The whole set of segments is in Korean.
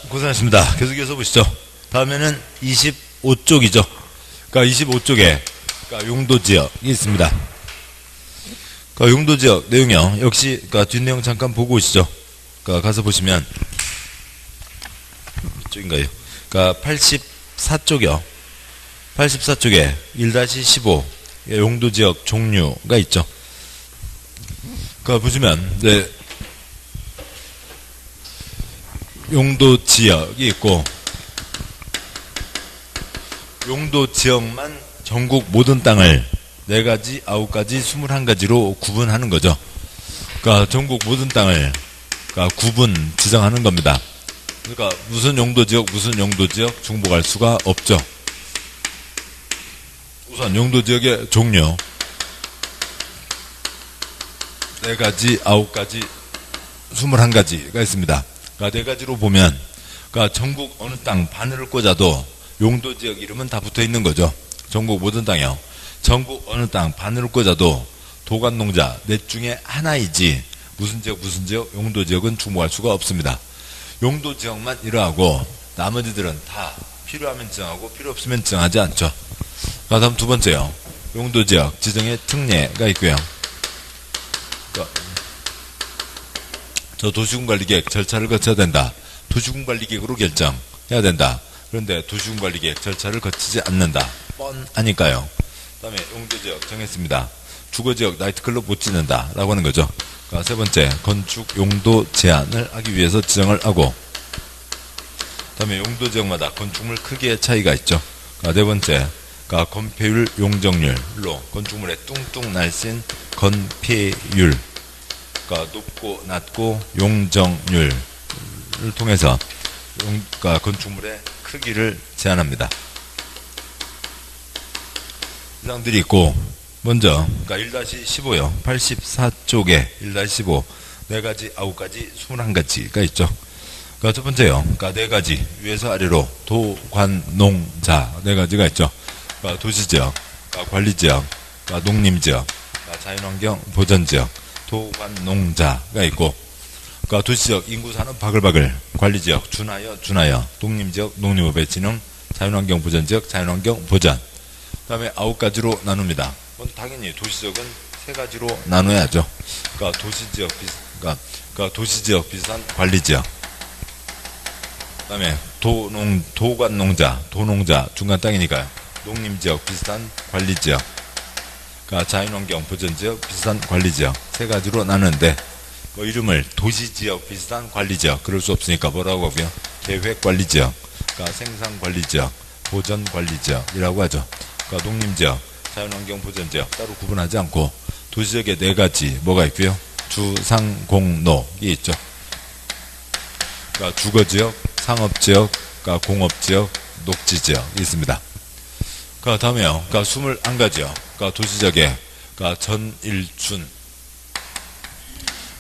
고생하셨습니다. 계속해서 보시죠. 다음에는 25쪽이죠. 그러니까 25쪽에 그러니까 용도지역이 있습니다. 그러니까 용도지역 내용이요. 역시 그러니까 뒷내용 잠깐 보고 오시죠. 그러니까 가서 보시면 이쪽인가요? 그러니까 84쪽이요. 84쪽에 1-15 용도지역 종류가 있죠. 그러니까 보시면 네, 용도지역이 있고 용도지역만 전국 모든 땅을 4가지, 9가지, 21가지로 구분하는 거죠. 그러니까 전국 모든 땅을 그러니까 구분 지정하는 겁니다. 그러니까 무슨 용도지역 중복할 수가 없죠. 우선 용도지역의 종류 4가지, 9가지, 21가지가 있습니다. 그러니까 4가지로 보면 그러니까 전국 어느 땅 바늘을 꽂아도 용도지역 이름은 다 붙어 있는 거죠. 전국 모든 땅이요. 전국 어느 땅 바늘을 꽂아도 도관농자 넷 중에 하나이지 무슨 지역 용도지역은 중복할 수가 없습니다. 용도지역만 이러하고 나머지들은 다 필요하면 지정하고 필요 없으면 지정하지 않죠. 다음 두 번째요. 용도지역 지정의 특례가 있고요. 저 도시군관리계획 절차를 거쳐야 된다. 도시군관리계획으로 결정해야 된다. 그런데 도시군관리계획 절차를 거치지 않는다. 뻔하니까요. 그 다음에 용도지역 정했습니다. 주거지역 나이트클럽 못 짓는다 라고 하는 거죠. 그러니까 세 번째 건축 용도 제한을 하기 위해서 지정을 하고 그 다음에 용도지역마다 건축물 크기의 차이가 있죠. 그러니까 네 번째 그러니까 건폐율 용적률로 건축물의 뚱뚱 날씬 건폐율 그러니까 높고 낮고 용적률을 통해서 그러니까 건축물의 크기를 제한합니다. 이상들이 있고 먼저 그러니까 1-15요. 84쪽에 1-15 4가지, 9가지, 21가지가 있죠. 그러니까 첫 번째요. 그러니까 4가지 위에서 아래로 도관농자 4가지가 있죠. 그러니까 도시지역, 그러니까 관리지역, 그러니까 농림지역, 그러니까 자연환경 보전지역, 도관농자가 있고 그러니까 도시지역 인구산업 바글바글, 관리지역 준하여, 농림지역 농림업의 진흥, 자연환경 보전지역 자연환경 보전. 그 다음에 9가지로 나눕니다. 당연히 도시지역은 3가지로 나눠야죠. 그러니까 도시지역 비슷한 관리지역. 그 다음에 도관농자, 도농자 중간 땅이니까요. 농림지역 비슷한 관리지역. 그러니까 자연환경 보전지역 비슷한 관리지역 3가지로 나누는데 이름을 도시지역 비슷한 관리지역 그럴 수 없으니까 뭐라고 하고요? 계획관리지역, 그러니까 생산관리지역, 보전관리지역이라고 하죠. 그러니까 농림지역, 자연환경 보전지역 따로 구분하지 않고 도시지역에 4가지 뭐가 있고요? 주상공농이 있죠. 그러니까 주거지역, 상업지역, 그러니까 공업지역, 녹지지역이 있습니다. 그 다음에요. 그러니까 21가지요. 그러니까 도시지역에 그러니까 전일준,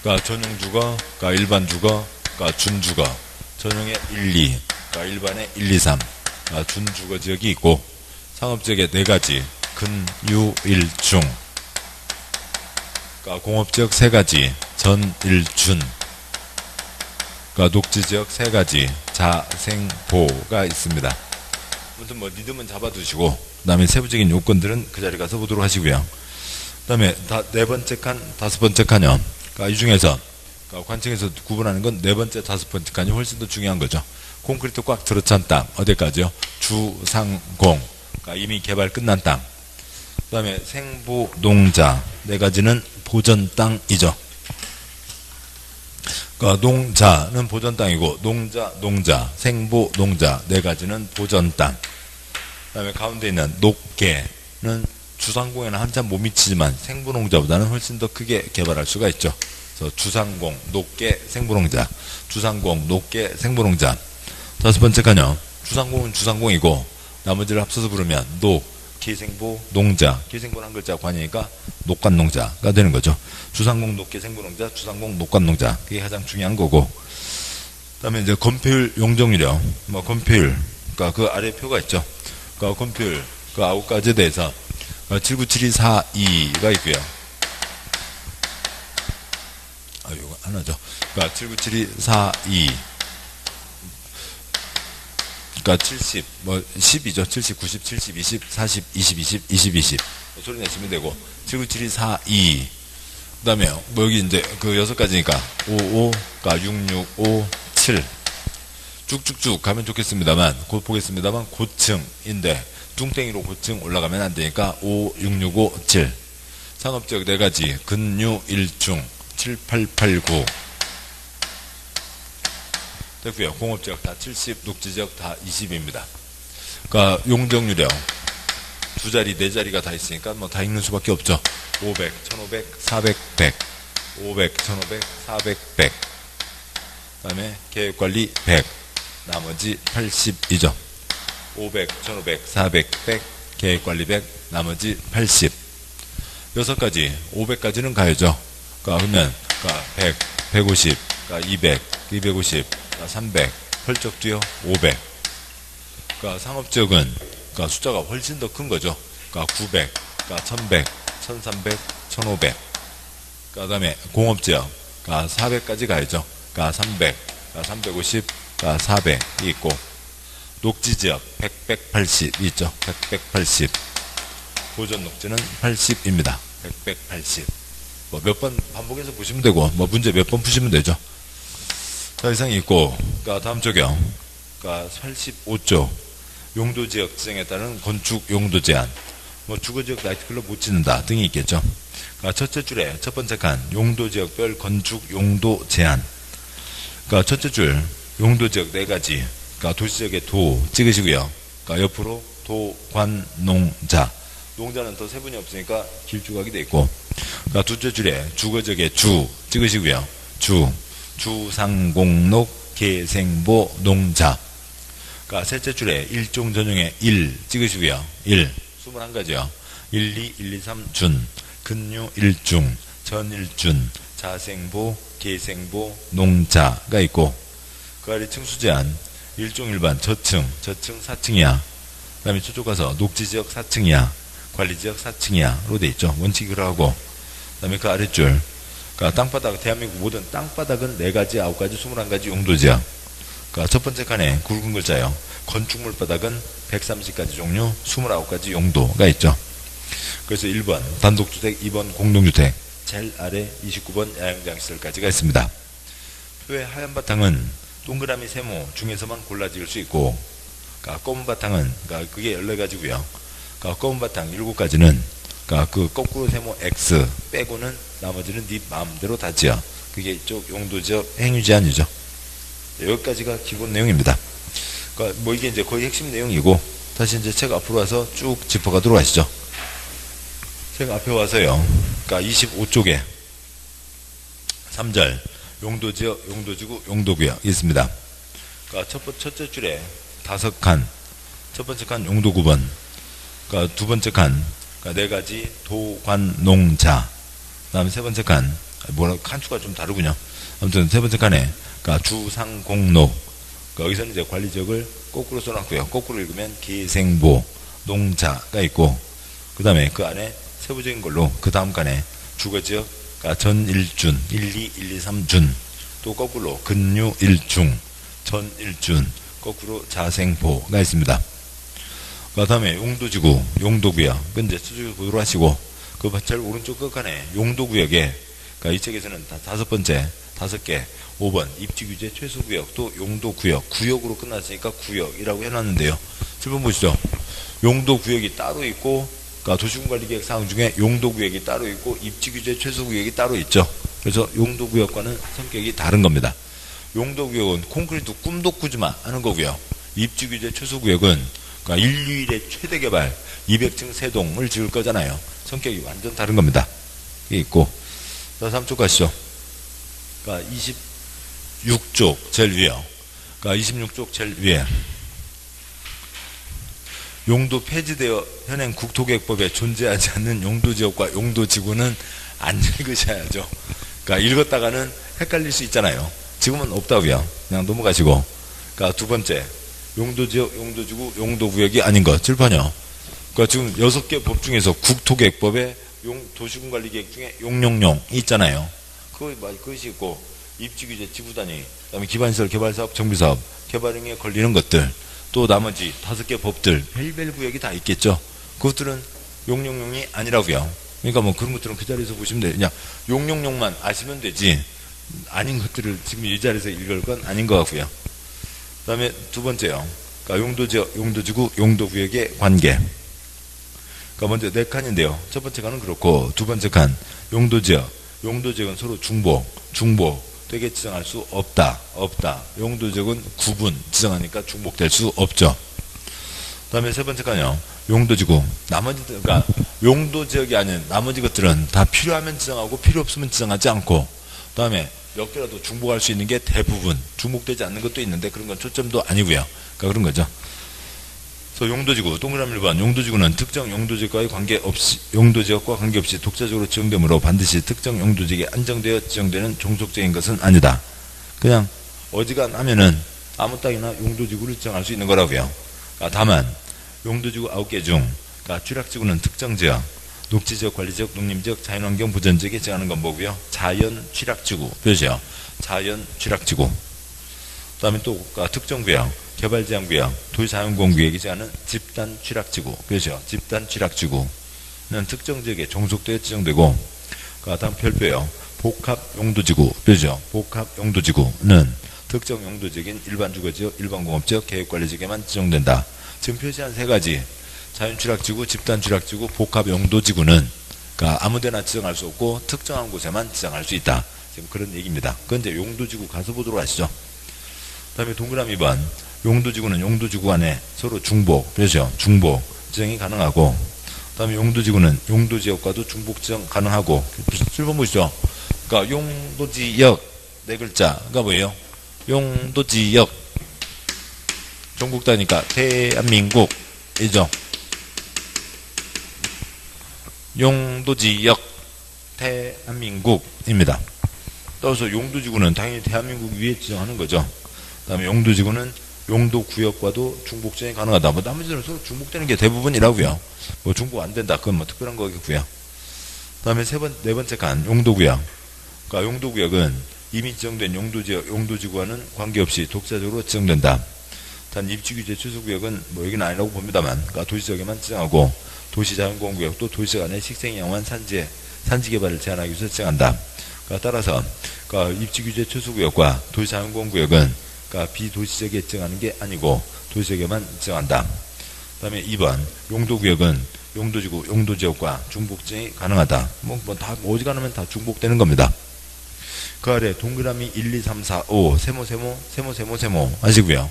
그러니까 전용주거, 그러니까 일반주거, 그러니까 준주거, 전용의 1, 2, 그러니까 일반의 1, 2, 3, 그러니까 준주거지역이 있고 상업지역에 4가지 근, 유, 일, 중, 그러니까 공업지역 3가지 전, 일, 준, 그러니까 녹지지역 3가지 자, 생, 보가 있습니다. 아무튼 뭐 리듬은 잡아두시고 그 다음에 세부적인 요건들은 그 자리 가서 보도록 하시고요. 그 다음에 4번째 칸, 5번째 칸이요. 그러니까 이 중에서 그러니까 관청에서 구분하는 건 4번째, 5번째 칸이 훨씬 더 중요한 거죠. 콘크리트 꽉 들어찬 땅 어디까지요? 주상공, 그러니까 이미 개발 끝난 땅. 그 다음에 생보농자 4가지는 보전 땅이죠. 그러니까 농자는 보전 땅이고 농자, 생보, 농자 4가지는 보전 땅. 그 다음에 가운데 있는 녹계는 주상공에는 한참 못 미치지만 생보농자보다는 훨씬 더 크게 개발할 수가 있죠. 그래서 주상공, 녹계, 생보농자, 주상공, 녹계, 생보농자. 5번째 칸요. 주상공은 주상공이고 나머지를 합쳐서 부르면 녹, 계생보, 농자. 계생보는 한 글자 관이니까 녹관농자가 되는 거죠. 주상공, 녹계, 생보농자, 주상공, 녹관농자. 그게 가장 중요한 거고. 그 다음에 이제 건폐율, 용적률이요. 뭐 건폐율, 그러니까 그 아래 표가 있죠. 그러니까 건폐율, 그 9가지에 대해서 79742가 있고요. 이거 하나죠. 그러니까 79742. 그러니까 70, 뭐 10이죠. 70, 90, 70, 20, 40, 20, 20, 20, 20. 소리 내시면 되고 7, 9, 7, 2, 4, 2. 그 다음에 뭐 여기 이제 그 6가지니까 5, 5, 그러니까 6, 6, 5, 7. 쭉쭉쭉 가면 좋겠습니다만 곧 보겠습니다만 고층인데 뚱땡이로 고층 올라가면 안 되니까 5, 6, 6, 5, 7. 상업지역 4가지 근유 1중 7, 8, 8, 9 됐고요. 공업지역 다 70, 녹지지역 다 20입니다. 그러니까 용적률이요. 2자리, 4자리가 다 있으니까 뭐 다 읽는 수밖에 없죠. 500, 1500, 400, 100. 500, 1500, 400, 100. 그 다음에 계획관리 100. 나머지 80이죠. 500, 1500, 400, 100. 계획관리 100. 나머지 80. 6가지, 500까지는 가야죠. 그러면 100, 150, 200, 250, 300, 펄쩍 뛰어 500. 상업지역은 숫자가 훨씬 더 큰 거죠. 900, 1100, 1300, 1500. 그 다음에 공업지역 400까지 가야죠. 300, 350, 400이 있고 녹지지역 100, 180 있죠. 100, 180. 보전 녹지는 80입니다. 100, 180. 뭐 몇 번 반복해서 보시면 되고 뭐 문제 몇 번 푸시면 되죠. 자, 이상이 있고 다음 쪽이요. 85쪽 용도지역 지정에 따른 건축 용도 제한. 뭐 주거지역 나이트클럽 못 짓는다 등이 있겠죠. 첫째 줄에 첫 번째 칸 용도지역별 건축 용도 제한. 첫째 줄 용도지역 4가지. 도시지역의 도 찍으시고요. 옆으로 도, 관, 농자. 농자는 더 세분이 없으니까 길쭉하게 돼 있고. 둘째 줄에 주거지역의 주 찍으시고요. 주상공록, 계생보, 농자. 셋째 줄에 일종 전용의 1 찍으시고요. 21가지요. 1, 2, 1, 2, 3, 준. 근유 1중, 전 1준, 자생보, 계생보, 농자가 있고, 그 아래 층수 제한, 1종 일반, 저층 4층이야. 그 다음에 저쪽 가서 녹지지역 4층이야. 관리지역 4층이야로 돼 있죠. 원칙이 그러하고, 그 다음에 그 아랫줄, 땅바닥, 대한민국 모든 땅바닥은 4가지, 9가지, 21가지 용도지역. 첫 번째 칸에 굵은 글자요. 건축물 바닥은 130가지 종류, 29가지 용도가 있죠. 그래서 1번 단독주택, 2번 공동주택, 제일 아래 29번 야영장시설까지가 있습니다. 표의 하얀 바탕은 동그라미 세모 중에서만 골라 지을 수 있고, 검은 바탕은 그게 14가지고요. 검은 바탕 7가지는 그 거꾸로 세모 X 빼고는 나머지는 네 마음대로 다 지어. 그게 이쪽 용도지역 행위 제한이죠. 여기까지가 기본 내용입니다. 뭐 이게 이제 거의 핵심 내용이고, 다시 이제 책 앞으로 와서 쭉 짚어가도록 하시죠. 책 앞에 와서요. 25쪽에 3절 용도지역, 용도지구, 용도구역 있습니다. 첫째 줄에 5칸, 첫 번째 칸 용도 9번, 두 번째 칸 4가지 도, 관, 농, 자. 그 다음에 세 번째 칸, 칸수가 좀 다르군요. 아무튼 세 번째 칸에 주상공록, 여기서는 이제 관리지역을 거꾸로 써놨고요. 거꾸로 읽으면 계생보, 농자가 있고, 그 다음에 그 안에 세부적인 걸로 그 다음 칸에 주거지역 전 1준, 1, 2, 1, 2, 3준, 또 거꾸로 근유 1중, 전 1준, 거꾸로 자생보가 있습니다. 그 다음에 용도지구, 용도구역, 이제 수직을 보도록 하시고, 그 제일 오른쪽 끝칸에 용도구역에, 이 책에서는 다 5번째, 5개, 5번 입지규제 최소구역, 또 용도구역, 구역으로 끝났으니까 구역이라고 해놨는데요. 7번 보시죠. 용도구역이 따로 있고, 도시군관리계획 사항 중에 용도구역이 따로 있고 입지규제 최소구역이 따로 있죠. 그래서 용도구역과는 성격이 다른 겁니다. 용도구역은 콘크리트 꿈도 꾸지마 하는 거고요. 입지규제 최소구역은 인류일의 최대 개발 200층 세동을 지을 거잖아요. 성격이 완전 다른 겁니다. 이게 있고, 자, 3쪽 가시죠. 26쪽 제일 위에요. 26쪽 제일 위에. 용도 폐지되어 현행 국토계획법에 존재하지 않는 용도지역과 용도지구는 안 읽으셔야죠. 읽었다가는 헷갈릴 수 있잖아요. 지금은 없다고요. 그냥 넘어가시고. 두 번째, 용도지역, 용도지구, 용도구역이 아닌 것. 7번이요. 지금 6개 법 중에서 국토계획법에 도시군관리계획 중에 용용용이 있잖아요. 그것이 있고, 입지규제, 지구단위, 그다음에 기반시설, 개발사업, 정비사업, 개발행위에 걸리는 것들, 또 나머지 5개 법들, 별별 구역이 다 있겠죠. 그것들은 용용용이 아니라고요. 그러니까 뭐 그런 것들은 그 자리에서 보시면 돼요. 그냥 용용용만 아시면 되지, 아닌 것들을 지금 이 자리에서 읽을 건 아닌 것 같고요. 그 다음에 두 번째요. 그러니까 용도지역, 용도지구, 용도구역의 관계. 그러니까 먼저 4칸인데요. 첫 번째 칸은 그렇고, 두 번째 칸, 용도지역. 용도지역은 서로 중복 되게 지정할 수 없다. 용도지역은 구분, 지정하니까 중복될 수 없죠. 그 다음에 세 번째 칸이요. 용도지구. 나머지, 그러니까 용도지역이 아닌 나머지 것들은 다 필요하면 지정하고 필요 없으면 지정하지 않고, 그 다음에 몇 개라도 중복할 수 있는 게 대부분, 중복되지 않는 것도 있는데 그런 건 초점도 아니고요. 그러니까 그런 거죠. 그래서 용도지구, 동그라미 1번, 용도지구는 특정 용도지역과 관계없이 독자적으로 지정되므로 반드시 특정 용도지역에 안정되어 지정되는 종속적인 것은 아니다. 그냥 어지간하면은 아무 땅이나 용도지구를 지정할 수 있는 거라고요. 그러니까 다만 용도지구 9개 중, 그러니까 취락지구는 특정 지역, 녹지지역, 관리지역, 농림지역, 자연환경 보전지역에 지정하는 건 뭐고요? 자연 취락지구 표시요. 자연 취락지구. 그 다음에 또 특정구역, 개발제한구역, 도시자연공원구역에 지정하는 집단 취락지구 표시요. 집단 취락지구는 특정 지역에 종속되어 지정되고, 그 다음 별표요. 복합용도지구 표시요. 복합용도지구는 특정 용도지역인 일반주거지역, 일반공업지역, 계획관리지역에만 지정된다. 지금 표시한 3가지, 자연취락지구, 집단취락지구, 복합용도지구는 그러니까 아무데나 지정할 수 없고 특정한 곳에만 지정할 수 있다. 지금 그런 얘기입니다. 그건 이제 용도지구 가서 보도록 하시죠. 그 다음에 동그라미 2번, 용도지구는 용도지구 안에 서로 중복 지정이 가능하고, 그 다음에 용도지구는 용도지역과도 중복 지정 가능하고. 7번 보시죠. 그러니까 용도지역 4글자가 뭐예요? 용도지역, 종국다니까 대한민국이죠. 용도지역 대한민국입니다. 따라서 용도지구는 당연히 대한민국 위에 지정하는 거죠. 그 다음에 용도지구는 용도구역과도 중복지정이 가능하다. 뭐 나머지는 서로 중복되는 게 대부분이라고요. 뭐 중복 안 된다, 그건 뭐 특별한 거겠고요. 그 다음에 네 번째 칸, 용도구역. 그러니까 용도구역은 이미 지정된 용도지구와는 관계없이 독자적으로 지정된다. 단 입지규제 취소구역은 뭐 여기는 아니라고 봅니다만, 그러니까 도시지역에만 지정하고, 도시자연공원구역도 도시지역 안에 식생이 양호한 산지개발을 제한하기 위해서 지정한다. 그러니까 따라서 그러니까 입지규제 취소구역과 도시자연공원구역은 그러니까 비도시지역에 지정하는 게 아니고 도시지역에만 지정한다. 그 다음에 2번, 용도구역은 용도지구, 용도지역과 중복지정이 가능하다. 뭐 다 오지간하면 다 중복되는 겁니다. 그 아래 동그라미 1, 2, 3, 4, 5 세모 하시고요.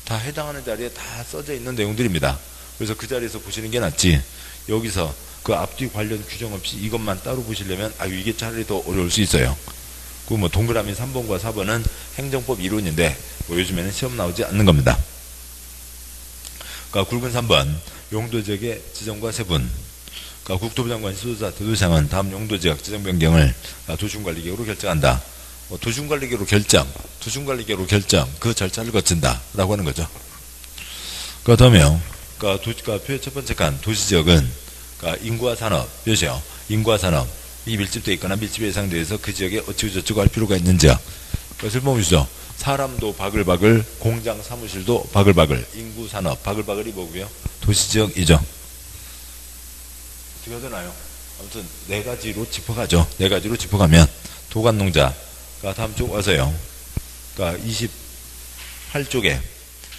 다 해당하는 자리에 다 써져 있는 내용들입니다. 그래서 그 자리에서 보시는 게 낫지, 여기서 그 앞뒤 관련 규정 없이 이것만 따로 보시려면 이게 차라리 더 어려울 수 있어요. 그 뭐 동그라미 3번과 4번은 행정법 이론인데 뭐 요즘에는 시험 나오지 않는 겁니다. 그러니까 굵은 3번, 용도지역의 지정과 세분. 그러니까 국토부 장관, 지도자, 대도시장은 다음 용도지역 지정 변경을 도시군관리계획으로 결정한다. 도시군관리계획으로 결정, 그 절차를 거친다 라고 하는 거죠. 그 다음에요, 그러니까 표 첫 번째 칸, 도시지역은 그러니까 인구와 산업 표시요. 인구와 산업이 밀집되어 있거나 밀집에 예상되어 있어 그 지역에 어찌고저찌고 할 필요가 있는지요. 그것을 보시죠. 사람도 바글바글, 공장 사무실도 바글바글, 인구 산업 바글바글이 뭐고요? 도시지역이죠. 어떻게 해야 되나요? 아무튼 4가지로 짚어가죠. 4가지로 짚어가면 도관농자, 다음 쪽 와서요. 그러니까 28쪽에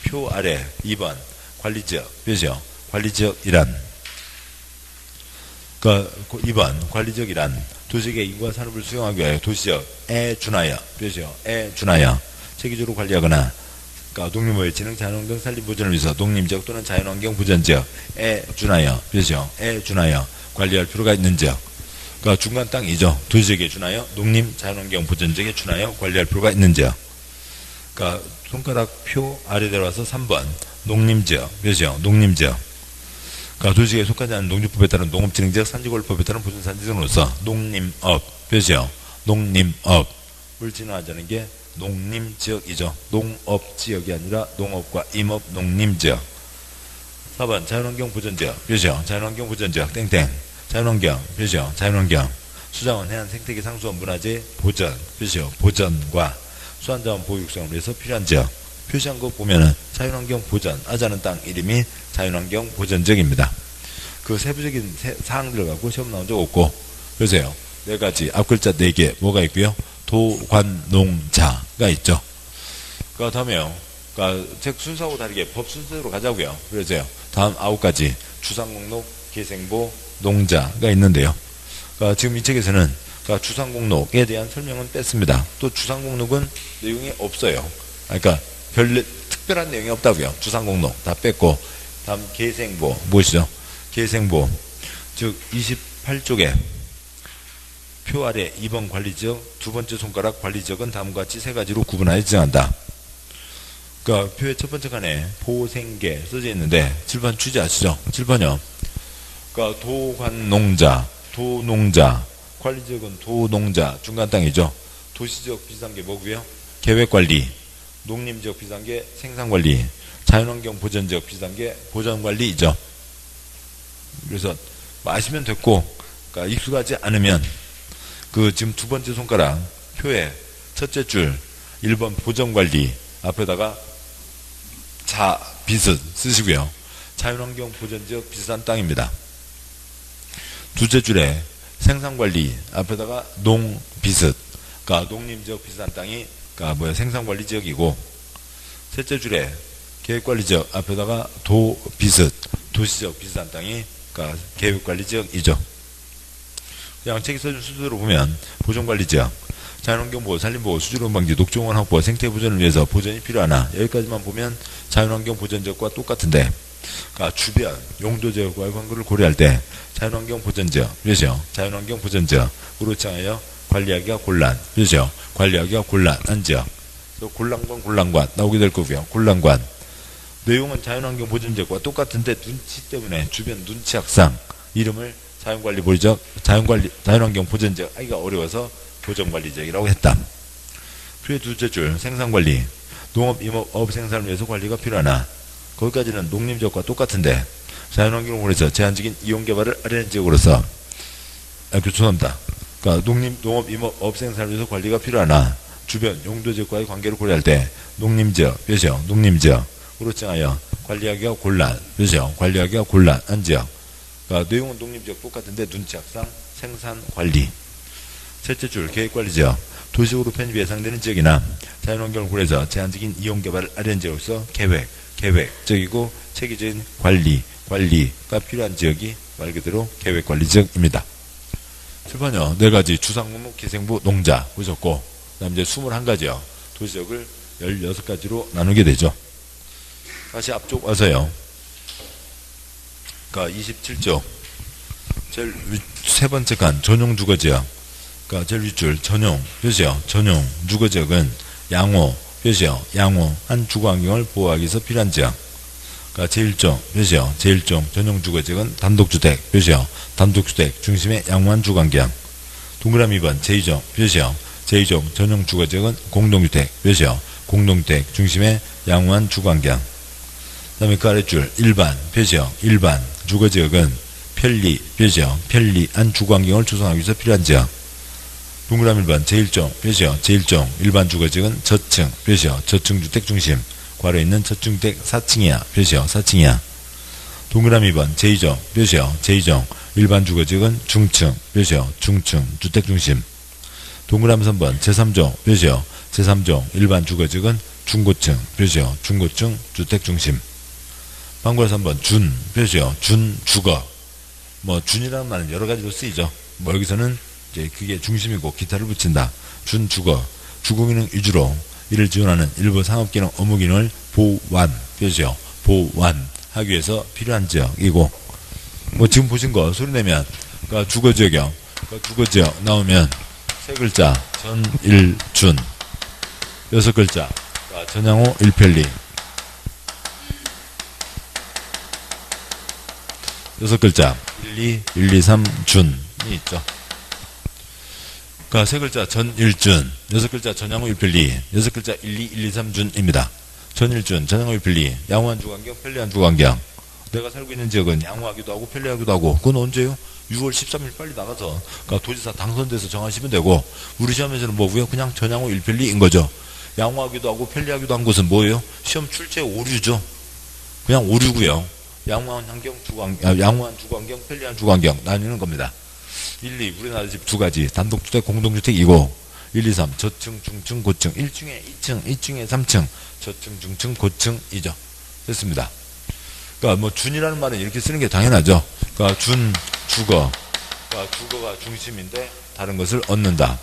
표 아래 2번 관리지역 표시요. 관리지역이란, 그러니까 2번 관리지역이란 도시의 인구와 산업을 수용하기 위하여 도시지역에 준하여 표시요. 에 준하여 체계적으로 관리하거나, 그러니까 농림부의 진흥 자연환경 산림 보전을 위해서 농림지역 또는 자연환경 보전지역에 준하여 표시요. 에 준하여 관리할 필요가 있는 지역. 그러니까 중간 땅이죠. 도시지역에 준하여 농림 자연환경 보전지역에 준하여 관리할 필요가 있는 지역. 그러니까 손가락 표 아래 내려와서 3번 농림지역 표시요. 농림지역. 그러니까 도시지역에 속하지 않은 농지법에 따른 농업진흥지역, 산지관리법에 따른 보존산지 등으로서 농림업 표시요. 농림업을 진화하자는 게 농림지역이죠. 농업지역이 아니라 농업과 임업 농림지역. 4번 자연환경 보전지역 표시요. 자연환경 보전지역 땡땡. 자연환경 표시요. 자연환경. 수자원, 해안, 생태계, 상수원, 문화재 보전 표시요. 보전과 수환자원 보호 육성을 위해서 필요한 지역 표시한 거 보면은 자연환경 보전, 하자는 땅 이름이 자연환경 보전지역입니다. 그 세부적인 사항들을 갖고 시험 나온 적 없고, 그래서요, 네 가지, 앞글자 4개, 뭐가 있고요? 도, 관, 농, 자가 있죠. 그 다음에요, 책 순서하고 다르게 법 순서대로 가자고요. 그래서요, 다음 9가지, 주상목록, 계생보, 농자가 있는데요. 지금 이 책에서는 주상목록에 대한 설명은 뺐습니다. 또 주상목록은 내용이 없어요. 그러니까 별 특별한 내용이 없다고요. 주상목록 다 뺐고, 다음 계생보 무엇이죠? 계생보, 즉 28쪽에 표 아래 2번 관리지역, 두 번째 손가락 관리지역은 다음과 같이 세 가지로 구분하여 지정한다. 그러니까 표의 첫 번째 칸에 보생계 써져 있는데 7번 취지 아시죠? 7번이요. 그러니까 도관농자, 도농자, 관리지역은 도농자, 중간 땅이죠. 도시지역 비슷한 게 뭐고요? 계획관리, 농림지역 비슷한 게 생산관리, 자연환경 보전지역 비슷한 게 보전관리이죠. 그래서 아시면 됐고, 그러니까 익숙하지 않으면 지금 두 번째 손가락 표에 첫째 줄 1번 보전관리 앞에다가 비슷 쓰시고요. 자연환경 보전지역 비슷한 땅입니다. 둘째 줄에 생산관리 앞에다가 비슷, 그러니까 농림지역 비슷한 땅이 생산관리 지역이고, 셋째 줄에 계획관리지역 앞에다가 비슷, 도시지역 비슷한 땅이 계획관리지역이죠. 그냥 책이 써준 순서로 보면 보존관리지역, 자연환경보호, 산림보호, 수질오염 방지, 녹지공원 확보, 생태보전을 위해서 보전이 필요하나, 여기까지만 보면 자연환경 보전지역과 똑같은데, 주변 용도지역과의 관계를 고려할 때 자연환경 보전지역, 그렇죠? 자연환경 보전지역으로 정하여 관리하기가 곤란, 그렇죠? 관리하기가 곤란한 지역. 또 곤란관 나오게 될 거고요. 곤란관. 내용은 자연환경 보전지역과 똑같은데 눈치 때문에 주변 눈치 학상 이름을 자연환경 보전지역 하기가 어려워서 보전관리지역이라고 했다. 표의 둘째 줄 생산관리, 농업, 임업, 어업 생산을 위해서 관리가 필요하나, 거기까지는 농림지역과 똑같은데 자연환경을 원해서 제한적인 이용개발을 하려는 지역으로서 죄송합니다. 그러니까 농업, 임업, 어업 생산을 위해서 관리가 필요하나 주변 용도지역과의 관계를 고려할 때 농림지역, 그렇죠? 농림지역으로 정하여 관리하기가 곤란, 그렇죠? 관리하기가 곤란한 지역. 그러니까 내용은 농림지역 똑같은데 눈치학상 생산관리. 셋째 줄 계획관리지역, 도시적으로 편입이 예상되는 지역이나 자연환경을 고려해서 제한적인 이용개발을 하려는 지역으로서 계획적이고 체계적인 관리가 필요한 지역이 말 그대로 계획관리지역입니다. 7번요. 4가지 주상목록, 계생부, 농자 보셨고, 그 다음 이제 21가지요. 도시지역을 16가지로 나누게 되죠. 다시 앞쪽 와서요. 그러니까 27쪽 제일 세 번째 칸 전용 주거지역, 그러니까 제일 윗줄 전용 표시요. 전용 주거지역은 양호 표시요. 양호 한 주거환경을 보호하기 위해서 필요한 지역. 그러니까 제1종 표시요. 제1종 전용 주거지역은 단독주택 표시요. 단독주택 중심의 양호한 주거환경. 동그라미 2번 제2종 표시요. 제2종 전용 주거지역은 공동주택 표시요. 공동주택 중심의 양호한 주거환경. 그 다음에 그 아래줄 일반 표시요. 일반 주거지역은 편리 표시요. 편리한 주거환경을 조성하기 위해서 필요한 지역. 동그라미 1번 제1종 표시요. 제1종 일반 주거지역은 저층 표시요. 저층주택 중심. 괄호 있는 저층주택 4층이야 표시요. 4층이야. 동그라미 2번 제2종 표시요. 제2종 일반 주거지역은 중층 표시요. 중층 주택 중심. 동그라미 3번 제3종 표시요. 제3종 일반 주거지역은 중고층 표시요. 중고층 주택 중심. 방구라 3번 준 표시요. 준 주거. 준이라는 말은 여러 가지로 쓰이죠. 여기서는 이제 그게 중심이고 기타를 붙인다. 준 주거. 주거기능 위주로 이를 지원하는 일부 상업기능 업무기능을 보완 표시요. 보완하기 위해서 필요한 지역이고, 지금 보신 거 소리내면 주거지역이요. 주거지역 나오면 세 글자 전일준, 6글자 전양호 일편리, 6글자 1, 2, 3 준이 있죠. 그러니까 세 글자 전일준, 6글자 전양호 일편리, 6글자 1, 2, 1, 2, 3 준입니다. 전일준, 전양호 일편리, 양호한 주거환경, 편리한 주거환경. 내가 살고 있는 지역은 양호하기도 하고 편리하기도 하고, 그건 언제요? 6월 13일 빨리 나가서 도지사 당선돼서 정하시면 되고, 우리 시험에서는 뭐고요? 그냥 전양호 일편리인 거죠. 양호하기도 하고 편리하기도 한 것은 뭐예요? 시험 출제 오류죠. 그냥 오류고요. 양호한 환경, 양호한 주거환경, 편리한 주거환경 나뉘는 겁니다. 1, 2, 우리나라 집 두 가지, 단독주택, 공동주택이고, 1, 2, 3, 저층, 중층, 고층, 1층에 2층, 2층에 3층, 저층, 중층, 고층이죠. 됐습니다. 그러니까 뭐 준이라는 말은 이렇게 쓰는 게 당연하죠. 그러니까 준, 주거. 그러니까 주거가 중심인데 다른 것을 얻는다.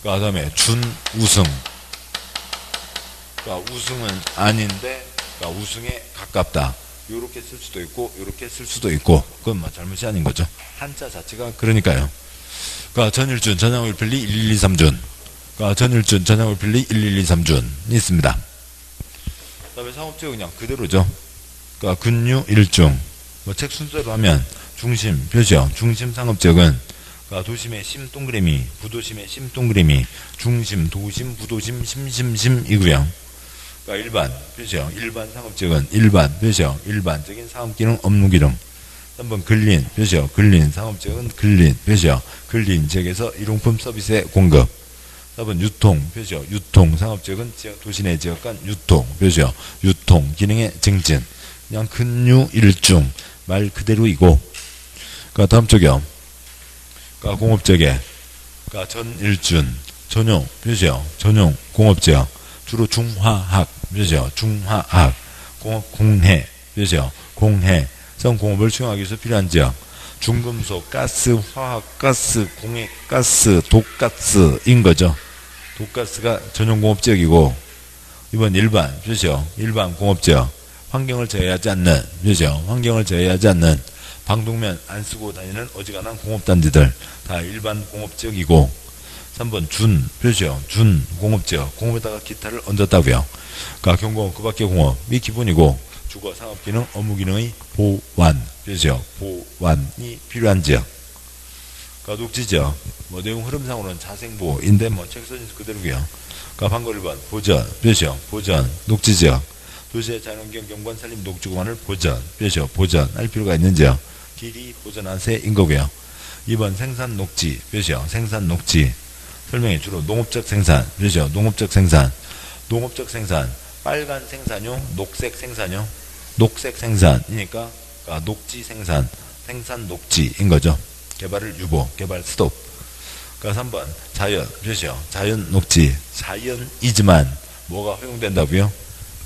그러니까 다음에 준, 우승. 그러니까 우승은 아닌데, 그러니까 우승에 가깝다. 요렇게 쓸 수도 있고, 요렇게 쓸 수도 있고, 그건 뭐 잘못이 아닌 거죠. 한자 자체가 그러니까요. 그러니까 전일준, 전향을 필리 1, 2, 3준. 그러니까 전일준, 전향을 필리 1, 2, 3준 있습니다. 그 다음에 상업지역 그냥 그대로죠. 그러니까 근유, 일중. 뭐 책 순서로 하면 중심, 표시형, 중심 상업지역은 그러니까 도심의 심 동그라미, 부도심의 심 동그라미, 중심, 도심, 부도심, 심심심이고요. 그러니까 일반, 표시형, 일반 상업지역은 일반, 표시형, 일반적인 상업기능 업무기능. 3번 근린, 표시형, 근린, 상업지역은 근린, 표시형, 근린 지역에서 일용품 서비스의 공급. 4번 유통, 표시형, 유통, 상업지역은 도시 내 지역 간 유통, 표시형, 유통, 기능의 증진. 그냥 근유, 일중, 말 그대로이고. 그러니까 다음 쪽이요. 그러니까 공업지역에, 그러니까 전일준, 전용, 표시형, 전용, 공업지역. 주로 중화학, 표시요. 중화학, 공해, 표시요. 공해, 성공업을 수행하기 위해서 필요한 지역. 중금속, 가스, 화학가스, 공해가스, 독가스인 거죠. 독가스가 전용공업지역이고, 이번 일반, 표시요. 일반 공업지역. 환경을 제해하지 않는, 표시요. 환경을 제해하지 않는 방독면 안 쓰고 다니는 어지간한 공업단지들. 다 일반 공업지역이고, 3번 준, 표시요. 준, 공업지역. 공업에다가 기타를 얹었다고요. 그러니까 경공업, 그 밖의 공업이 기본이고, 주거, 상업기능, 업무기능의 보완, 표시요. 보완이 필요한 지역. 그러니까 녹지지역. 뭐 내용 흐름상으로는 자생보인데 뭐 책 써진 그대로고요. 그러니까 방금 1번 보전, 표시요. 보전, 녹지지역. 도시의 자연환경 경관 산림 녹지공간을 보전, 표시요. 보전할 필요가 있는 지역. 길이 보전한 새인 거고요. 2번 생산 녹지, 표시요. 생산 녹지. 설명이 주로 농업적 생산, 그렇죠? 농업적 생산, 농업적 생산, 빨간 생산용, 녹색 생산용, 녹색 생산이니까 녹지 생산, 생산 녹지인 거죠. 개발을 유보, 개발 스톱. 그러니까 3번 자연, 그렇죠? 자연 녹지, 자연이지만 뭐가 허용된다고요?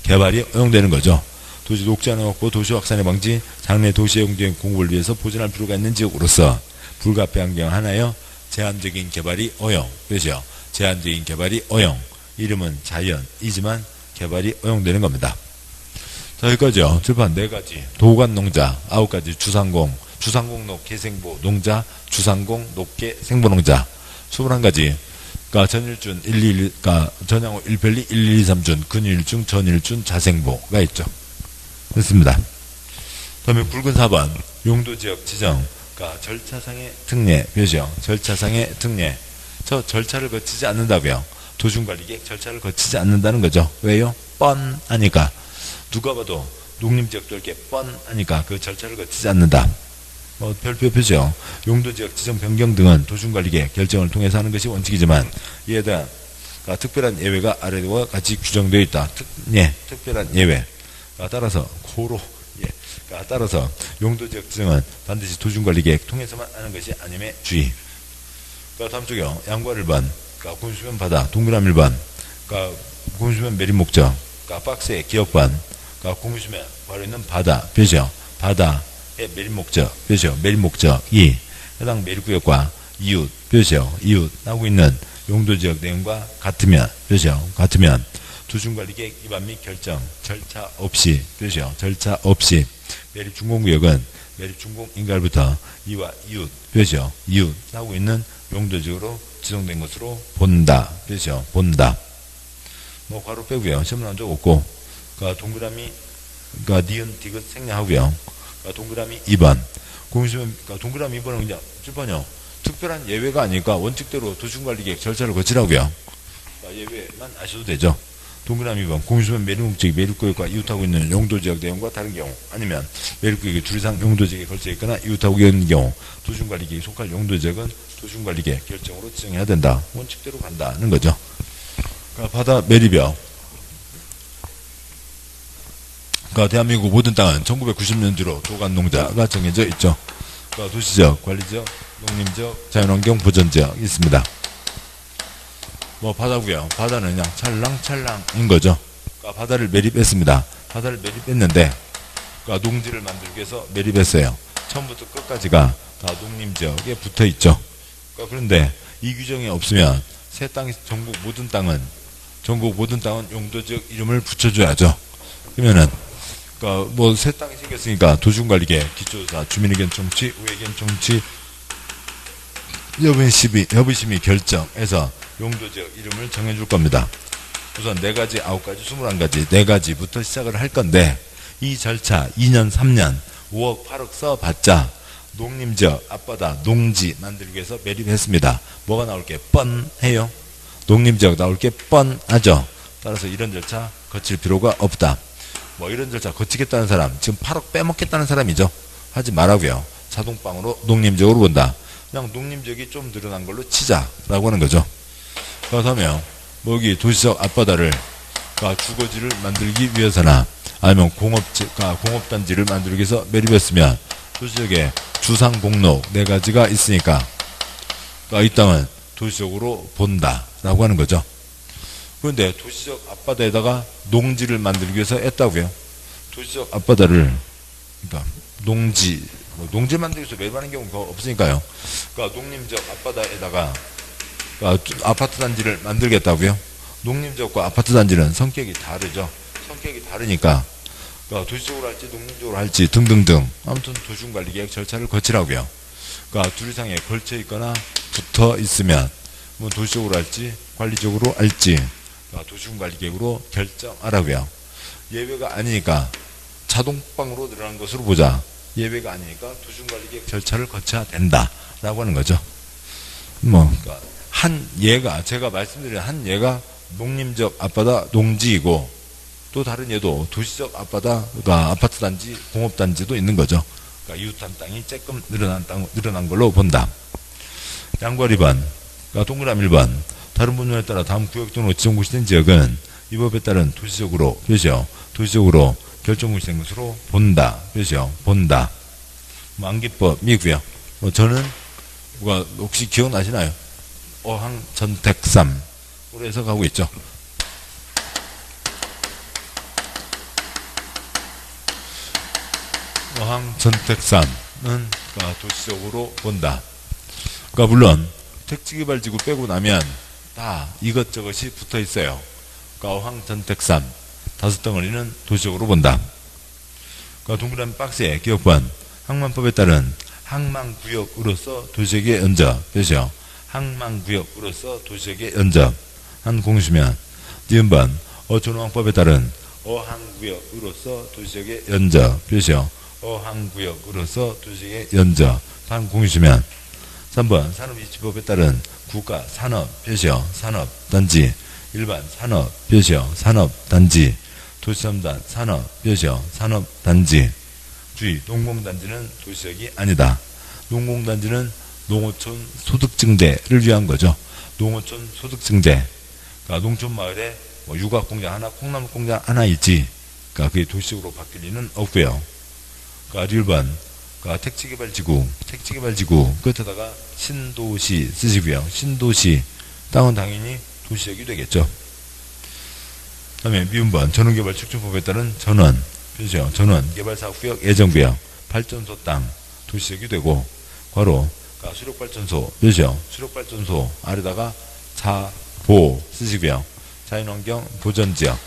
개발이 허용되는 거죠. 도시 녹지하는 확보, 도시 확산의 방지, 장래 도시의 공급을 위해서 보존할 필요가 있는 지역으로서 불가피한 환경 하나여 제한적인 개발이 허용, 그렇죠? 제한적인 개발이 허용. 이름은 자연이지만 개발이 허용되는 겁니다. 자, 여기까지요. 출판 4가지. 도관 농자, 9가지. 주상공, 주상공농, 개생보, 농자, 주상공, 녹개, 생보농자. 21가지. 그러니까 전일준, 121, 그러니까 전향호 1편리, 1, 2, 3준, 근일중, 전일준, 자생보가 있죠. 됐습니다. 다음에 굵은 4번. 용도지역 지정. 그러니까 절차상의 특례, 표시요. 절차상의 특례. 저 절차를 거치지 않는다고요. 도중관리계획 절차를 거치지 않는다는 거죠. 왜요? 뻔하니까. 누가 봐도 농림지역도 이렇게 뻔하니까 그 절차를 거치지 않는다. 뭐 별표 표시요. 용도지역 지정 변경 등은 도중관리계획 결정을 통해서 하는 것이 원칙이지만 이에 대한 그러니까 특별한 예외가 아래와 같이 규정되어 있다. 특별한 예외. 따라서 고로 따라서 용도지역 지정은 반드시 도중관리계획 통해서만 하는 것이 아님에 주의. 다음 쪽이요. 양과 1번. 공수면 바다. 동그라미 1번. 공수면 매립 목적. 박스의 기억반. 공수면 바로 있는 바다. 표시요. 바다의 매립 목적. 표시요. 매립 목적이 해당 매립구역과 이웃. 표시요. 이웃 하고 있는 용도지역 내용과 같으면. 표시요. 같으면 도중관리계획 위반 및 결정 절차 없이. 표시요. 절차 없이 매립준공구역은 매립준공인가부터 이와 이웃, 표시요. 이웃 하고 있는 용도지역으로 지정된 것으로 본다. 표시요. 본다. 뭐 괄호 빼고요. 시험 나온 적 없고. 동그라미, 니은, 디귿 생략하고요. 동그라미 2번. 공수면, 동그라미 2번은 그냥 출판요. 특별한 예외가 아니니까 원칙대로 도중관리계획 절차를 거치라고요. 예외만 아셔도 되죠. 동그라미 2번. 공수면 매립목적이 매립구역과 이웃하고 있는 용도지역 내용과 다른 경우, 아니면 매립구역이 주리상 용도지역에 걸쳐 있거나 이웃하고 있는 경우, 도중관리계획에 속할 용도지역은 도중관리계획 결정으로 지정해야 된다. 원칙대로 간다는 거죠. 그러니까 바다 매립이요. 그러니까 대한민국 모든 땅은 1990년대로 도간농자가 정해져 있죠. 그러니까 도시적, 관리적, 농림적, 자연환경 보전지역 있습니다. 뭐 바다고요. 바다는 그냥 찰랑찰랑인 거죠. 그러니까 바다를 매립했습니다. 바다를 매립했는데 그러니까 농지를 만들기 위해서 매립했어요. 처음부터 끝까지가 다 농림지역에 붙어 있죠. 그러니까 그런데 이 규정이 없으면 새 땅, 전국 모든 땅은 용도지역 이름을 붙여줘야죠. 그러면은 그러니까 뭐 새 땅이 생겼으니까 도시군관리계획, 기초조사, 주민의견 청취, 우의견 청취, 협의심의 결정해서 용도지역 이름을 정해줄 겁니다. 우선 4가지, 9가지, 21가지, 4가지부터 시작을 할 건데 이 절차 2년, 3년, 5억, 8억 써봤자 농림지역, 앞바다, 농지 만들기 위해서 매립했습니다. 뭐가 나올 게 뻔해요. 농림지역 나올 게 뻔하죠. 따라서 이런 절차 거칠 필요가 없다. 뭐 이런 절차 거치겠다는 사람, 지금 8억 빼먹겠다는 사람이죠. 하지 말라고요. 자동방으로 농림지역으로 본다. 그냥 농림지역이 좀 늘어난 걸로 치자라고 하는 거죠. 그렇다면 뭐 여기 도시적 앞바다를 주거지를 만들기 위해서나 아니면 공업단지를 만들기 위해서 매립했으면 도시적에 주상공록 4가지가 있으니까 이 땅은 도시적으로 본다라고 하는 거죠. 그런데 도시적 앞바다에다가 농지를 만들기 위해서 했다고요. 도시적 앞바다를 그러니까 농지 만들기 위해서 매립하는 경우가 없으니까요. 그러니까 농림적 앞바다에다가 아파트 단지를 만들겠다고요. 농림지역과 아파트 단지는 성격이 다르죠. 성격이 다르니까 도시적으로 할지 농림적으로 할지 등등등 아무튼 도시군관리계획 절차를 거치라고요. 그러니까 둘 이상에 걸쳐 있거나 붙어 있으면 뭐 도시적으로 할지 관리적으로 할지 도시군관리계획으로 결정하라고요. 예외가 아니니까 자동방으로 늘어난 것으로 보자. 예외가 아니니까 도시군관리계획 절차를 거쳐야 된다라고 하는 거죠. 뭐 한 예가 제가 말씀드린 한 예가 농림적 앞바다 농지이고 또 다른 예도 도시적 앞바다가 아파트 단지, 공업 단지도 있는 거죠. 그러니까 이웃한 땅이 조금 늘어난 걸로 본다. 양괄 2번, 그러니까 동그라미 1번. 다른 분야에 따라 다음 구역 등으로 지정고시된 지역은 이 법에 따른 도시적으로 표시요. 도시적으로 결정고시된 것으로 본다. 표시요. 본다. 뭐 안기법이고요. 저는 혹시 기억나시나요? 어항전택삼으로 해석하고 있죠. 어항전택삼은 도시적으로 본다. 그러니까 물론 택지개발지구 빼고 나면 다 이것저것이 붙어 있어요. 그러니까 어항전택삼 5덩어리는 도시적으로 본다. 그러니까 동그라미 박스에 기억번 항만법에 따른 항만구역으로서 도시역에 연접 표시요. 항만구역으로서 도시역에 연접 한 공수면 니은번 어촌호항법에 따른 어항구역으로서 도시역에 연접 표시요. 어항구역으로서 도시역에 연접 한 공수면 3번 산업이치법에 따른 국가산업 표시요. 산업단지 일반 산업 표시요. 산업단지 도시3단 산업 표시요. 산업단지 주의 농공단지는 도시역이 아니다. 농공단지는 농어촌 소득증대를 위한 거죠. 농어촌 소득증대. 그러니까 농촌마을에 뭐 육아공장 하나, 콩나물공장 하나 있지. 그러니까 그게 도시적으로 바뀔 리는 없고요. 그러니까 1번 그러니까 택지개발지구 끝에다가 신도시 쓰시고요. 신도시 땅은 당연히 도시역이 되겠죠. 그 다음에 미음번 전원개발 촉진법에 따른 전원 표시요. 전원 개발사업구역 예정구역 발전소 땅 도시역이 되고 괄호 수력발전소 표시요. 수력발전소 아래다가 자보 쓰시고요. 자연환경 보전지역.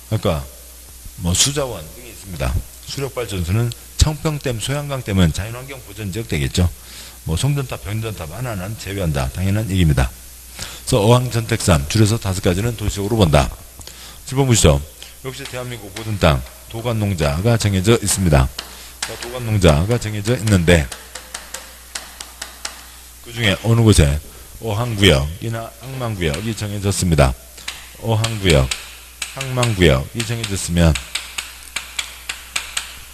그러니까 뭐 수자원 등이 있습니다. 수력발전소는 청평댐, 소양강댐은 자연환경 보전지역 되겠죠. 뭐 송전탑, 병전탑 하나는 제외한다. 당연한 얘기입니다. 그래서 어항전택삼 줄여서 5가지는 도시적으로 본다. 7번 보시죠. 역시 대한민국 모든 땅 도간농자가 정해져 있습니다. 도간농자가 정해져 있는데 그 중에 어느 곳에 어항구역이나 항만구역이 정해졌습니다. 어항구역, 항만구역이 정해졌으면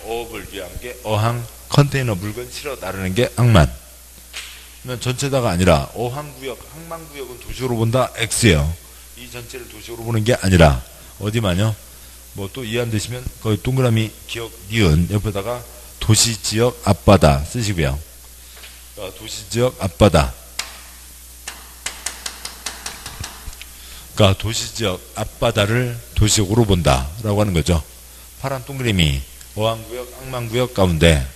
어업을 위한 게 어항 컨테이너 물건 실어 나르는 게 항만. 그러면 전체다가 아니라 어항구역, 항만구역은 도시로 본다 X예요. 이 전체를 도시로 보는 게 아니라 어디만요? 뭐 또 이해 안 되시면 거기 동그라미 기억 니은 옆에다가 도시지역 앞바다 쓰시고요. 도시지역 앞바다. 그러니까 도시지역 앞바다를 도시역으로 본다라고 하는 거죠. 파란 동그라미 어항구역, 항만구역 가운데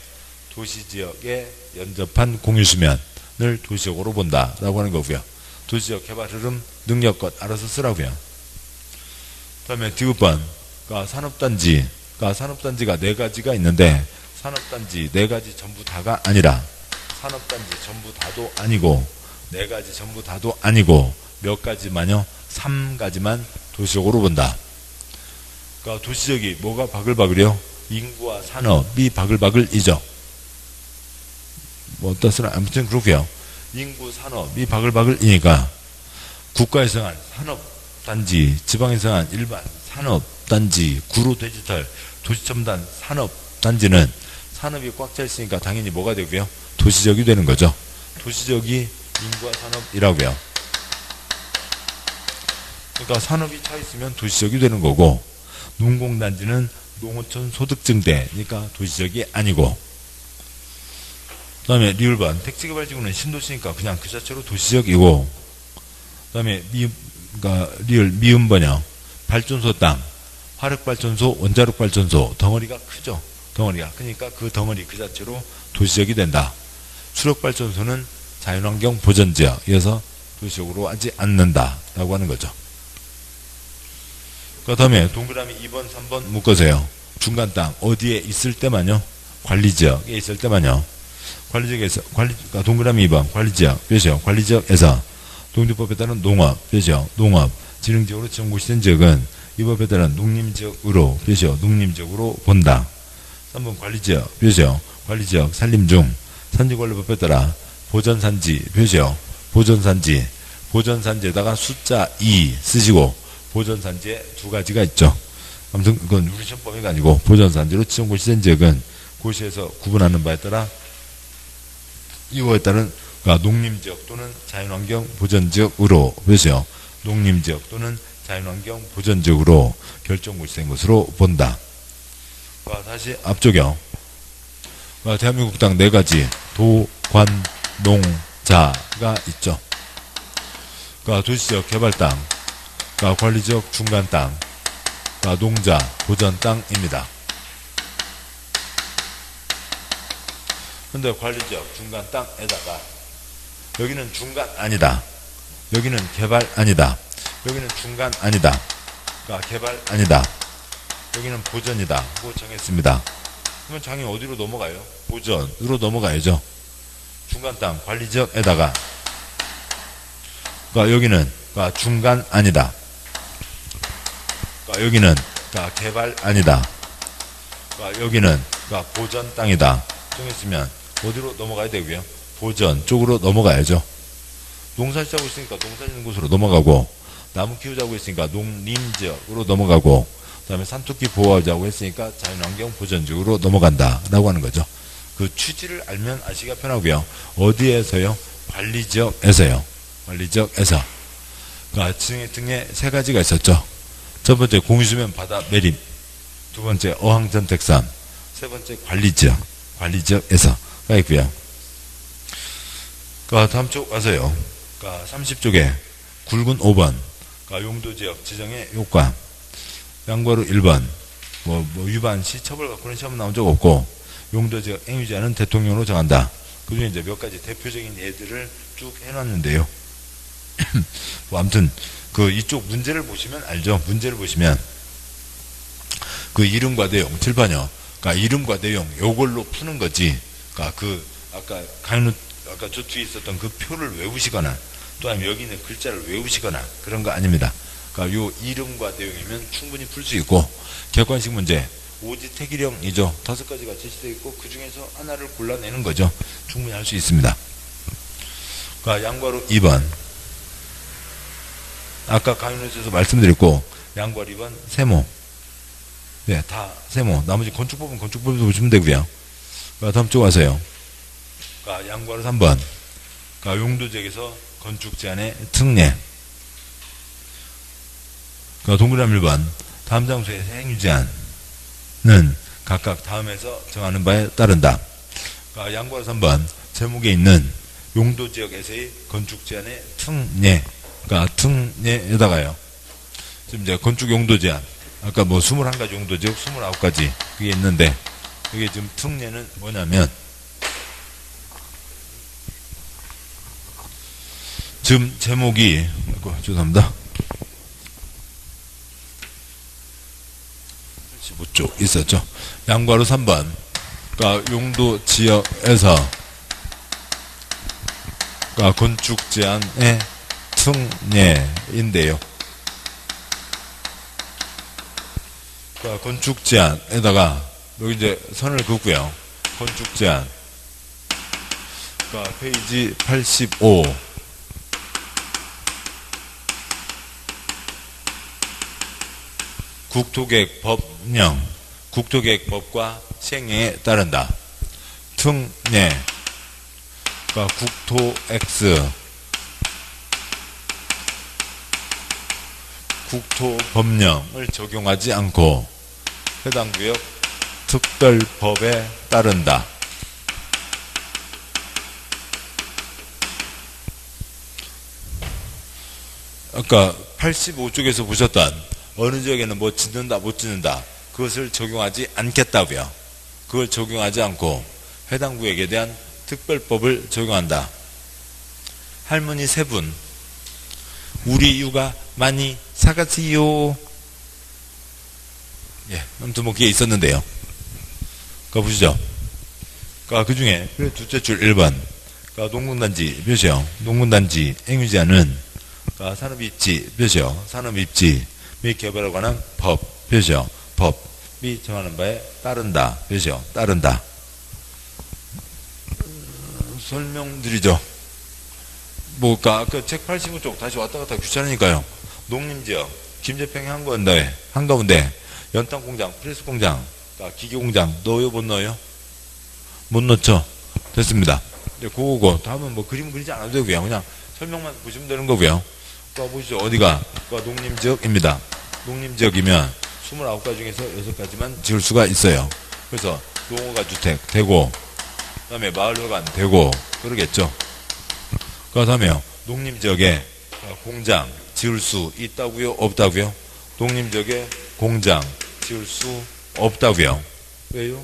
도시지역에 연접한 공유수면을 도시역으로 본다라고 하는 거고요. 도시지역 개발 흐름 능력껏 알아서 쓰라고요. 그 다음에 디귿번 산업단지. 산업단지가 4가지가 있는데 산업단지 4가지 전부 다가 아니라 산업단지 전부 다도 아니고 4가지 전부 다도 아니고 몇 가지만요? 3가지만 도시적으로 본다. 그러니까 도시적이 뭐가 바글바글이요? 인구와 산업이 바글바글이죠. 뭐 어떻으나 아무튼 그렇고요. 인구, 산업이 바글바글이니까 국가에서 한 산업단지, 지방에서 한 일반 산업단지, 구로 디지털, 도시첨단 산업단지는 산업이 꽉 차 있으니까 당연히 뭐가 되고요? 도시적이 되는 거죠. 도시적이 인구와 산업이라고요. 그러니까 산업이 차 있으면 도시적이 되는 거고 농공단지는 농어촌 소득증대니까 도시적이 아니고 그 다음에 리을반 택지개발지구는 신도시니까 그냥 그 자체로 도시적이고 그 다음에 그러니까 리을 미음번역 발전소 땅 화력발전소 원자력발전소 덩어리가 크죠. 덩어리가 그러니까 그 덩어리 그 자체로 도시적이 된다. 수력발전소는 자연환경 보전지역에서 도시적으로 하지 않는다라고 하는 거죠. 그 다음에 동그라미 2번 3번 묶으세요. 중간 땅 어디에 있을 때만요. 관리지역에 있을 때만요. 관리지역에서 그러니까 동그라미 2번 관리지역 표시요. 관리지역에서 동주법에 따른 농업 표시요. 농업 지능지역으로 지정고시 된 지역은 이 법에 따른 농림지역으로 표시요. 농림지역으로 본다. 3번 관리지역 표시요. 관리지역 산림 중 산지관리법에 따라 보전산지 표시요. 보전산지 보전산지에다가 숫자 2 쓰시고 보전산지에 2가지가 있죠. 아무튼 그건 우리 시험범위가 아니고 보전산지로 지정고시 된 지역은 고시에서 구분하는 바에 따라 이거에 따른 그러니까 농림지역 또는 자연환경 보전지역으로 표시요. 농림지역 또는 자연환경 보전지역으로 결정고시된 것으로 본다. 다시 앞쪽이요. 대한민국 땅 4가지 도, 관, 농, 자가 있죠. 도시지역 개발 땅, 관리지역 중간 땅, 농자, 보전 땅입니다. 근데 관리지역 중간 땅에다가 여기는 중간 아니다. 여기는 개발 아니다. 여기는 중간 아니다. 개발 아니다. 여기는 보전이다. 고 정했습니다. 그러면 장이 어디로 넘어가요? 보전으로 넘어가야죠. 중간 땅 관리지역에다가 여기는 중간 아니다. 여기는 개발 아니다. 여기는 보전 땅이다. 정했으면 어디로 넘어가야 되고요? 보전 쪽으로 넘어가야죠. 농사 짓자고 있으니까 농사 짓는 곳으로 넘어가고 나무 키우자고 했으니까 농림지역으로 넘어가고 그 다음에 산토끼 보호하자고 했으니까 자연환경 보전지역으로 넘어간다 라고 하는 거죠. 그 취지를 알면 아시기가 편하고요. 어디에서요? 관리지역에서요. 관리지역에서. 등에 3가지가 있었죠. 첫 번째 공유수면 바다 매립, 두 번째 어항전택삼, 세 번째 관리지역, 관리지역에서가 있고요. 다음 쪽 가서요. 30쪽에 굵은 5번 용도지역 지정의 효과 양과로 1번 뭐 위반 시 처벌받고는 시험 나온 적 없고 용도지역 행위자는 대통령으로 정한다. 그 중에 이제 몇 가지 대표적인 예들을 쭉 해놨는데요. 아무튼 이쪽 문제를 보시면 알죠. 문제를 보시면 이름과 내용 칠판이요. 이름과 내용 요걸로 푸는 거지. 아까 저 뒤에 있었던 그 표를 외우시거나 또 아니면 여기 있는 글자를 외우시거나 그런 거 아닙니다. 요 이름과 내용이면 충분히 풀 수 있고 객관식 문제 오지택일형이죠. 5가지가 제시되어 있고 그 중에서 하나를 골라내는 거죠. 충분히 할 수 있습니다. 양과로 2번 아까 강연에서 말씀드렸고 양과로 2번 세모 네, 다 세모 나머지 건축법은 건축법에서 보시면 되고요. 다음 쪽 와서요. 양과로 3번 그러니까 용도지역에서 건축 제한의 특례. 그러니까 동그라미 1번 다음 장소에서 행위 제한은 각각 다음에서 정하는 바에 따른다. 그러니까 양보라 3번 제목에 있는 용도지역에서의 건축 제한의 특례. 그러니까 특례에다가요. 지금 이제 건축 용도 제한. 아까 뭐 21가지 용도지역 29가지 그게 있는데 이게 지금 특례는 뭐냐면 지금 제목이 죄송합니다. 15쪽 있었죠. 양과로 3번 그러니까 용도 지역에서 그러니까 건축 제한의 특례인데요. 그러니까 건축 제한에다가 여기 이제 선을 긋고요. 건축 제한. 그러니까 페이지 85. 국토계획법령. 국토계획법과 시행령에 따른다. 특례. 그러니까 국토 X. 국토법령을 적용하지 않고 해당 구역 특별법에 따른다. 아까 85쪽에서 보셨던 어느 지역에는 뭐 짓는다 못 짓는다 그것을 적용하지 않겠다고요. 그걸 적용하지 않고 해당 구역에 대한 특별법을 적용한다. 할머니 3분 우리 육아 많이 사가세요. 예, 아무튼 뭐 그게 있었는데요. 그거 보시죠. 그 중에 둘째 줄 1번 농군단지 몇이요? 농군단지 행위제한은 산업입지 몇이요? 산업입지 및 개발에 관한 법 몇이요? 법이 정하는 바에 따른다 몇이요? 따른다. 설명드리죠. 뭐, 그 책 85쪽 다시 왔다 갔다 귀찮으니까요. 농림지역, 김제평이 한가운데, 연탄공장, 프레스공장, 기계공장, 넣어요, 못 넣어요? 못 넣죠? 됐습니다. 이제 그거고, 다음은 뭐 그림 그리지 않아도 되고요. 그냥 설명만 보시면 되는 거고요. 보시죠. 어디가? 농림지역입니다. 농림지역이면 29가지 중에서 6가지만 지을 수가 있어요. 그래서 농어가 주택 되고, 그 다음에 마을회관 되고, 그러겠죠. 그 다음에요. 농림지역에 공장 지을 수 있다고요? 없다고요? 농림지역에 공장 지을 수 없다고요. 왜요?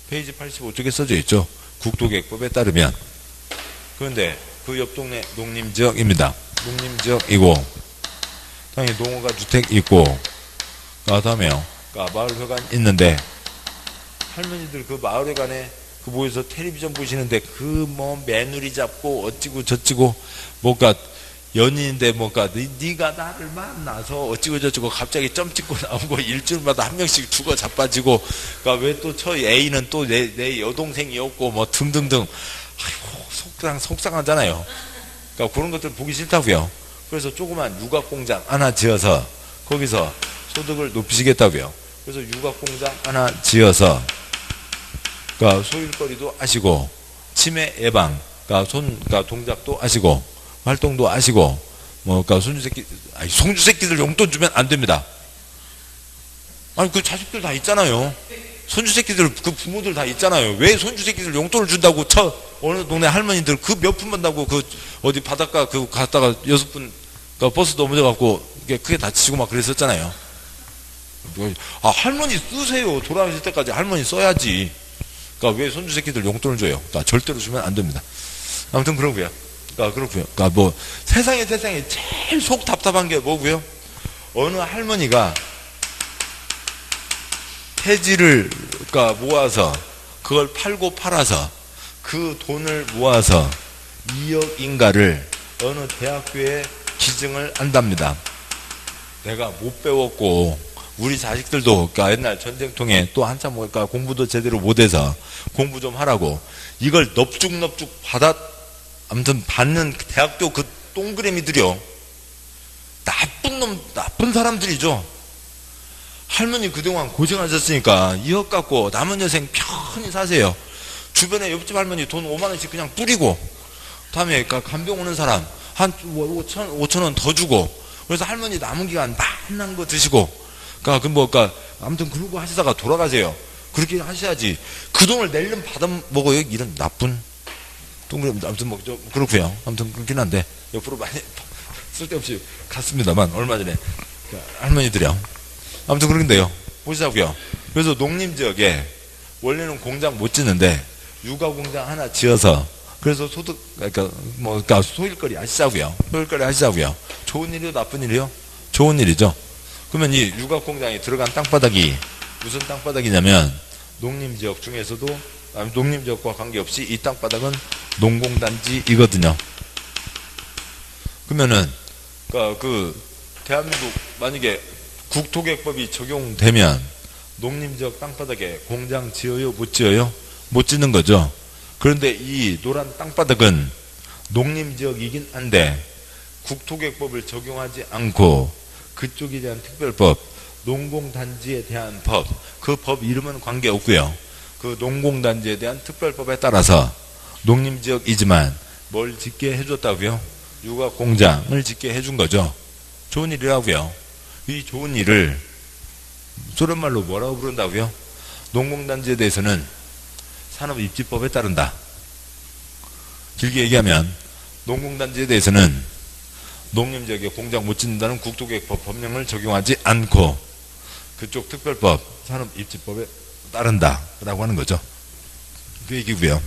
페이지 85쪽에 써져 있죠. 국토계획법에 따르면. 그런데 그 옆 동네 농림지역입니다. 농림지역이고 당연히 농어가 주택 있고 그 다음에요. 마을회관 있는데 할머니들 그 마을회관에 그 모여서 텔레비전 보시는데 그 뭐 매누리 잡고 어찌고 저찌고 뭔가 연인인데 뭔가 네가 나를 만나서 어찌고 저찌고 갑자기 점 찍고 나오고 일주일마다 한 명씩 죽어 자빠지고 그러니까 왜 또 저 애인은 또 내 여동생이었고 뭐 등등등 아이고 속상하잖아요. 그러니까 그런 것들 보기 싫다고요. 그래서 조그만 육아공장 하나 지어서 거기서 소득을 높이시겠다고요. 그래서 육아공장 하나 지어서 그러니까 소일거리도 하시고 치매 예방, 그러니까 동작도 하시고 활동도 하시고 뭐 그러니까 손주 새끼들 용돈 주면 안 됩니다. 아니 그 자식들 다 있잖아요. 손주 새끼들 그 부모들 다 있잖아요. 왜 손주 새끼들 용돈을 준다고 어느 동네 할머니들 그 몇 푼 받다고 그 어디 바닷가 그 갔다가 6분 버스 넘어져갖고 크게 다치고 막 그랬었잖아요. 할머니 쓰세요. 돌아가실 때까지 할머니 써야지. 그러니까 왜 손주 새끼들 용돈을 줘요? 그러니까 절대로 주면 안 됩니다. 아무튼 그러고요. 그렇고요. 그러니까 뭐 세상에 제일 속 답답한 게 뭐고요? 어느 할머니가 폐지를 모아서 그걸 팔아서 그 돈을 모아서 2억인가를 어느 대학교에 기증을 한답니다. 내가 못 배웠고 우리 자식들도 옛날 전쟁통에 또 한참 공부도 제대로 못해서 공부 좀 하라고 이걸 넙죽넙죽 아무튼 받는 대학교 그 동그라미들이요. 나쁜 사람들이죠. 할머니 그동안 고생하셨으니까 2억 갖고 남은 여생 편히 사세요. 주변에 옆집 할머니 돈 5만 원씩 그냥 뿌리고 다음에 간병 오는 사람 한 5천 원 더 주고, 그래서 할머니 남은 기간 만난 거 드시고, 아무튼 그러고 하시다가 돌아가세요. 그렇게 하셔야지. 그 돈을 낼름 받아 먹어요. 이런 나쁜 동그라미. 아무튼 그렇고요. 아무튼 그렇긴 한데 옆으로 많이 쓸데없이 갔습니다만, 얼마 전에 할머니들이요. 아무튼 그런데요. 보시자고요. 그래서 농림지역에 원래는 공장 못 짓는데 육아 공장 하나 지어서, 그래서 소일거리 하시자고요. 소일거리 하시자고요. 좋은 일이요, 나쁜 일이요? 좋은 일이죠. 그러면 이 육아 공장에 들어간 땅바닥이 무슨 땅바닥이냐면, 농림지역 중에서도 농림지역과 관계없이 이 땅바닥은 농공단지이거든요. 그러면은 대한민국 만약에 국토계획법이 적용되면 농림지역 땅바닥에 공장 지어요, 못 지어요? 못 짓는 거죠. 그런데 이 노란 땅바닥은 농림지역이긴 한데 국토계획법을 적용하지 않고 그쪽에 대한 특별법, 농공단지에 대한 법, 그 법 이름은 관계없고요. 그 농공단지에 대한 특별법에 따라서 농림지역이지만 뭘 짓게 해줬다고요? 육아공장을 짓게 해준 거죠. 좋은 일이라고요. 이 좋은 일을 소련말로 뭐라고 부른다고요? 농공단지에 대해서는 산업입지법에 따른다. 길게 얘기하면 농공단지에 대해서는 농림지역에 공장 못 짓는다는 국토계획법 법령을 적용하지 않고 그쪽 특별법 산업입지법에 따른다 라고 하는 거죠. 그 얘기고요.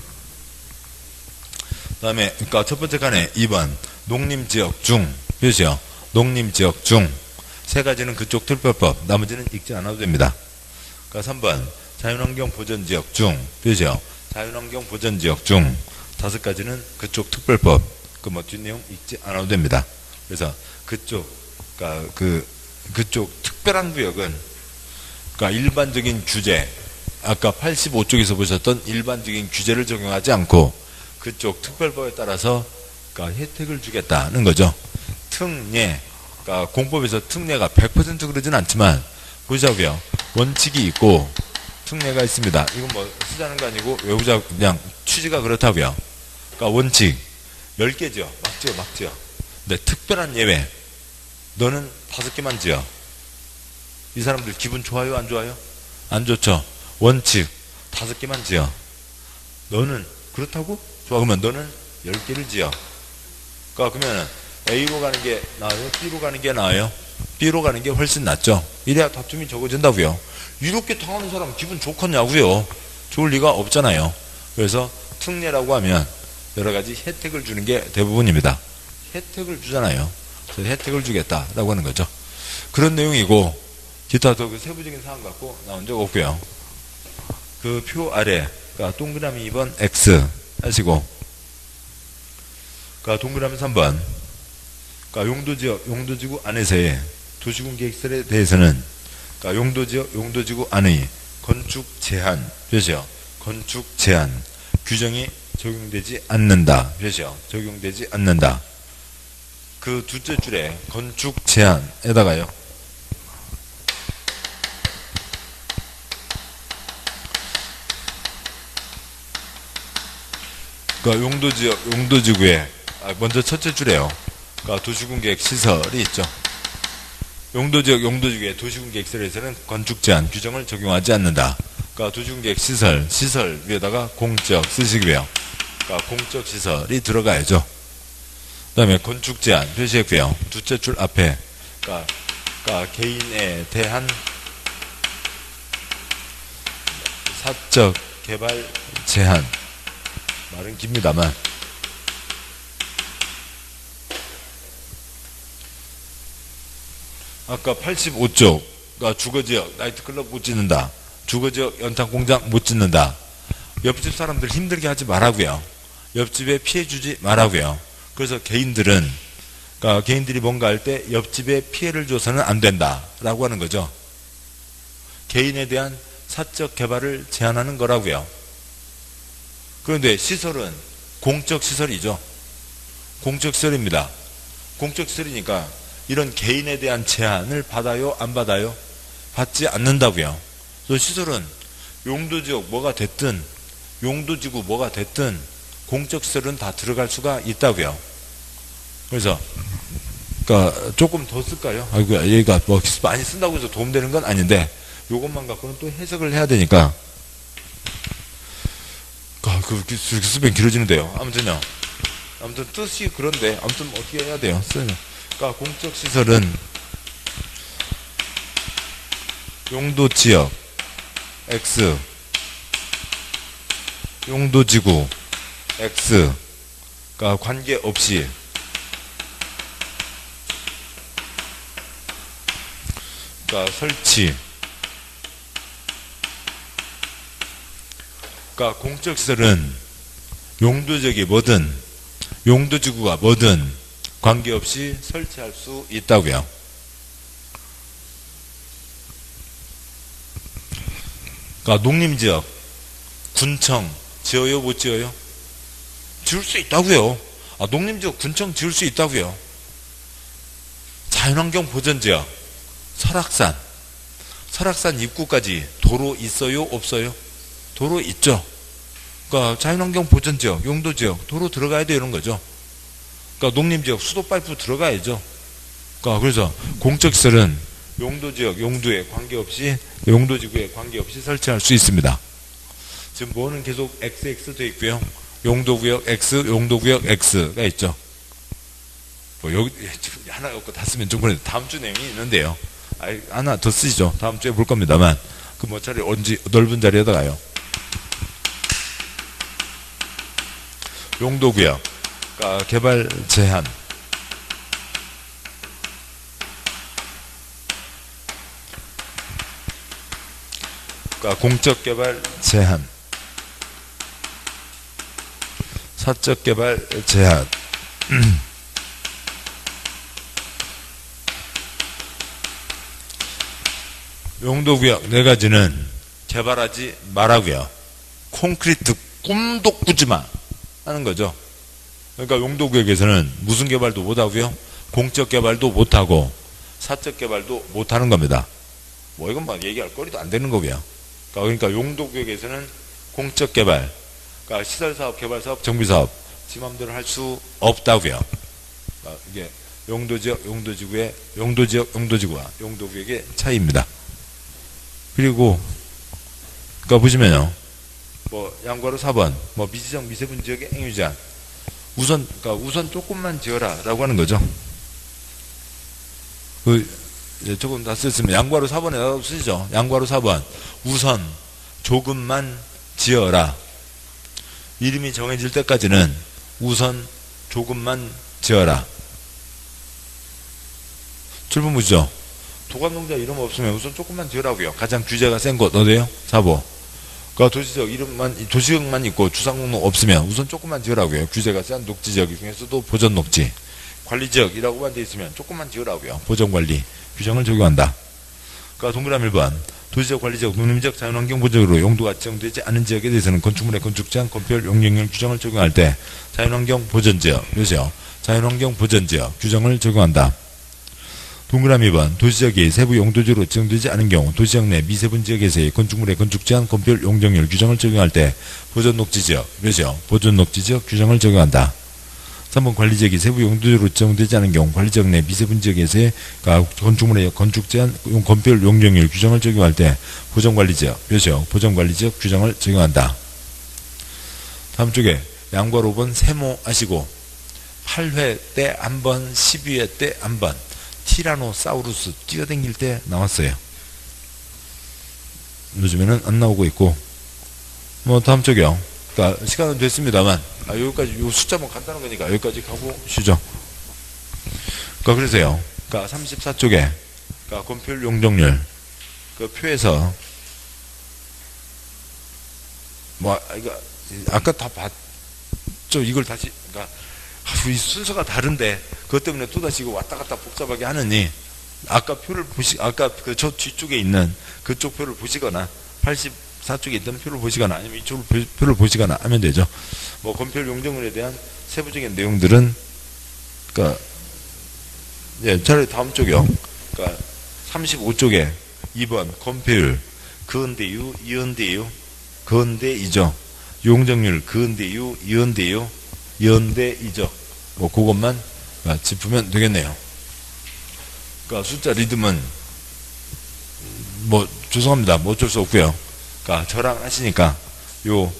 그 다음에 첫 번째 칸에 2번 농림지역 중 표시요. 농림지역 중 세 가지는 그쪽 특별법, 나머지는 읽지 않아도 됩니다. 3번 자연환경 보전지역 중 표시요. 자연환경 보전지역 중 5가지는 그쪽 특별법, 뒷내용 읽지 않아도 됩니다. 그래서 그쪽 특별한 구역은 일반적인 규제, 아까 85쪽에서 보셨던 일반적인 규제를 적용하지 않고 그쪽 특별법에 따라서 혜택을 주겠다는 거죠. 특례, 공법에서 특례가 100% 그러진 않지만 보자고요. 원칙이 있고 특례가 있습니다. 이건 쓰자는 거 아니고 외우자, 그냥 취지가 그렇다고요. 원칙 10개죠. 막 지어. 근데 특별한 예외, 너는 5개만 지어. 이 사람들 기분 좋아요, 안 좋아요? 안 좋죠. 원칙 5개만 지어. 너는 그렇다고? 좋아. 그러면 너는 10개를 지어. 그러면 A로 가는 게 나아요? B로 가는 게 나아요? B로 가는 게 훨씬 낫죠. 이래야 다툼이 적어진다고요. 이렇게 당하는 사람 기분 좋겠냐고요. 좋을 리가 없잖아요. 그래서 특례라고 하면 여러 가지 혜택을 주는 게 대부분입니다. 혜택을 주잖아요. 그래서 혜택을 주겠다라고 하는 거죠. 그런 내용이고, 기타 더 세부적인 사항 갖고 나온 적 없고요. 그 표 아래 동그라미 2번 X 하시고, 동그라미 3번 용도지역, 용도지구 안에서의 도시군 계획설에 대해서는 용도지역, 용도지구 안의 건축 제한 표시요. 건축 제한 규정이 적용되지 않는다 표시요. 적용되지 않는다. 그 둘째 줄에 건축 제한에다가요, 용도지역, 용도지구에 먼저 첫째 줄에요. 도시군 계획 시설이 있죠. 용도지역, 용도지구의 도시군 계획설에서는 건축 제한 규정을 적용하지 않는다. 도시군 계획 시설, 시설 위에다가 공적 쓰시고요. 공적 시설이 들어가야죠. 그 다음에 건축 제한 표시했고요. 둘째 줄 앞에 개인에 대한 사적 개발 제한, 말은 깁니다만 아까 85쪽 주거지역 나이트클럽 못 짓는다, 주거지역 연탄공장 못 짓는다, 옆집 사람들 힘들게 하지 말라고요. 옆집에 피해 주지 말라고요. 그래서 개인들은 개인들이 뭔가 할 때 옆집에 피해를 줘서는 안 된다라고 하는 거죠. 개인에 대한 사적 개발을 제한하는 거라고요. 그런데 시설은 공적 시설이죠. 공적 시설입니다. 공적 시설이니까 이런 개인에 대한 제한을 받아요, 안 받아요? 받지 않는다고요. 그래서 시설은 용도지역 뭐가 됐든, 용도지구 뭐가 됐든 공적 시설은 다 들어갈 수가 있다고요. 그래서 그러니까 조금 더 쓸까요? 아이고, 얘가 뭐 많이 쓴다고 해서 도움되는 건 아닌데 요것만 갖고는 또 해석을 해야 되니까 그렇게 쓰면 길어지는데요. 아무튼요. 아무튼 뜻이 그런데 아무튼 어떻게 해야 돼요? 쓰면. 그러니까 공적 시설은 용도 지역 X, 용도 지구 X, 그러니까 관계없이 그러니까 설치, 그러니까 공적 시설은 용도적이 뭐든 용도지구가 뭐든 관계없이 설치할 수 있다고요. 그러니까 농림지역, 군청 지어요, 못 지어요? 지을 수 있다고요. 농림지역, 군청 지을 수 있다고요. 자연환경 보전지역, 설악산 입구까지 도로 있어요, 없어요? 도로 있죠. 그러니까 자연환경 보전지역, 용도지역, 도로 들어가야 돼 이런 거죠. 그러니까 농림지역, 수도 파이프 들어가야죠. 그러니까 그래서 공적시설은 용도지역, 용도에 관계없이 용도지구에 관계없이 설치할 수 있습니다. 지금 뭐는 계속 XX 돼 있고요. 용도구역 X, 용도구역 X가 있죠. 뭐 여기 하나 없고 다 쓰면 좀 그래. 다음 주 내용이 있는데요. 하나 더 쓰시죠. 다음 주에 볼 겁니다만 그 뭐 자리 언제 넓은 자리에다가요. 용도구역, 그러니까 개발 제한. 그러니까 공적 개발 제한, 사적 개발 제한. 용도구역 4가지는 개발하지 말라고요. 콘크리트 꿈도 꾸지 마 하는 거죠. 그러니까 용도구역에서는 무슨 개발도 못하고요, 공적 개발도 못하고 사적 개발도 못하는 겁니다. 뭐 이건 막 얘기할 거리도 안 되는 거고요. 그러니까 용도구역에서는 공적 개발, 그러니까 시설사업, 개발사업, 정비사업 지 맘대로 할 수 없다고요. 그러니까 이게 용도지역, 용도지구의 용도지역, 용도지구와 용도구역의 차이입니다. 그리고 그러니까 보시면요, 뭐 양과로 4번 뭐 미지정 미세분 지역의 행위 제한, 그러니까 우선 조금만 지어라라고 하는 거죠. 이제 조금 다 썼으면 양과로 4번에다가 쓰시죠. 양과로 4번 우선 조금만 지어라. 이름이 정해질 때까지는 우선 조금만 지어라. 7번 보시죠. 도감농자 이름 없으면 우선 조금만 지으라고요. 가장 규제가 센 곳 어디에요? 4번. 그러니까 도시지역만 있고 주상목록 없으면 우선 조금만 지으라고요. 규제가 센 녹지지역 중에서도 보전녹지, 관리지역이라고만 돼 있으면 조금만 지으라고요. 보전관리 규정을 적용한다. 그러니까 동그라미 1번 도시적, 관리지역, 농림지역, 자연환경 보전으로 용도가 지정되지 않은 지역에 대해서는 건축물의 건축제한, 건폐율, 용적률 규정을 적용할 때 자연환경 보전지역, 몇이요? 자연환경 보전지역 규정을 적용한다. 동그라미 2번 도시지역이 세부 용도지로 지정되지 않은 경우 도시지역 내 미세분 지역에서의 건축물의 건축제한, 건폐율, 용적률 규정을 적용할 때 보전녹지지역, 몇이요? 보전녹지지역 규정을 적용한다. 3번 관리지역이 세부 용도지로 지정되지 않은 경우 관리지역 내 미세분 지역에서의 건축물의 건축제한, 건폐율, 용적률 규정을 적용할 때 보전관리지역, 몇이요? 보전관리지역 규정을 적용한다. 다음 쪽에 양과 5번 세모하시고 8회 때 한 번, 12회 때 한 번 티라노사우루스 뛰어댕길 때 나왔어요. 요즘에는 안 나오고 있고, 뭐 다음 쪽이요. 그러니까 시간은 됐습니다만 여기까지, 요 숫자만 간단한 거니까 여기까지 가고 쉬죠. 그러니까 그래서요. 그러니까 34쪽에 그러니까 건폐율, 용적률 그 표에서 뭐 이거 아까 다 봤죠. 이걸 다시 그러니까 이 순서가 다른데 그것 때문에 또다시 이거 왔다 갔다 복잡하게 하느니 아까 표를 아까 그 저 뒤쪽에 있는 그쪽 표를 보시거나 84쪽에 있던 표를 보시거나 아니면 이쪽 표를 보시거나 하면 되죠. 뭐 건폐율, 용적률에 대한 세부적인 내용들은 그러니까 차라리 다음 쪽이요. 그러니까 35쪽에 2번 건폐율, 근대유, 이은대유, 근대이죠. 용적률, 근대유, 이은대유, 연대, 이적. 뭐, 그것만 짚으면 되겠네요. 그러니까 숫자 리듬은, 뭐, 죄송합니다. 뭐 어쩔 수 없고요. 그러니까 저랑 하시니까, 요,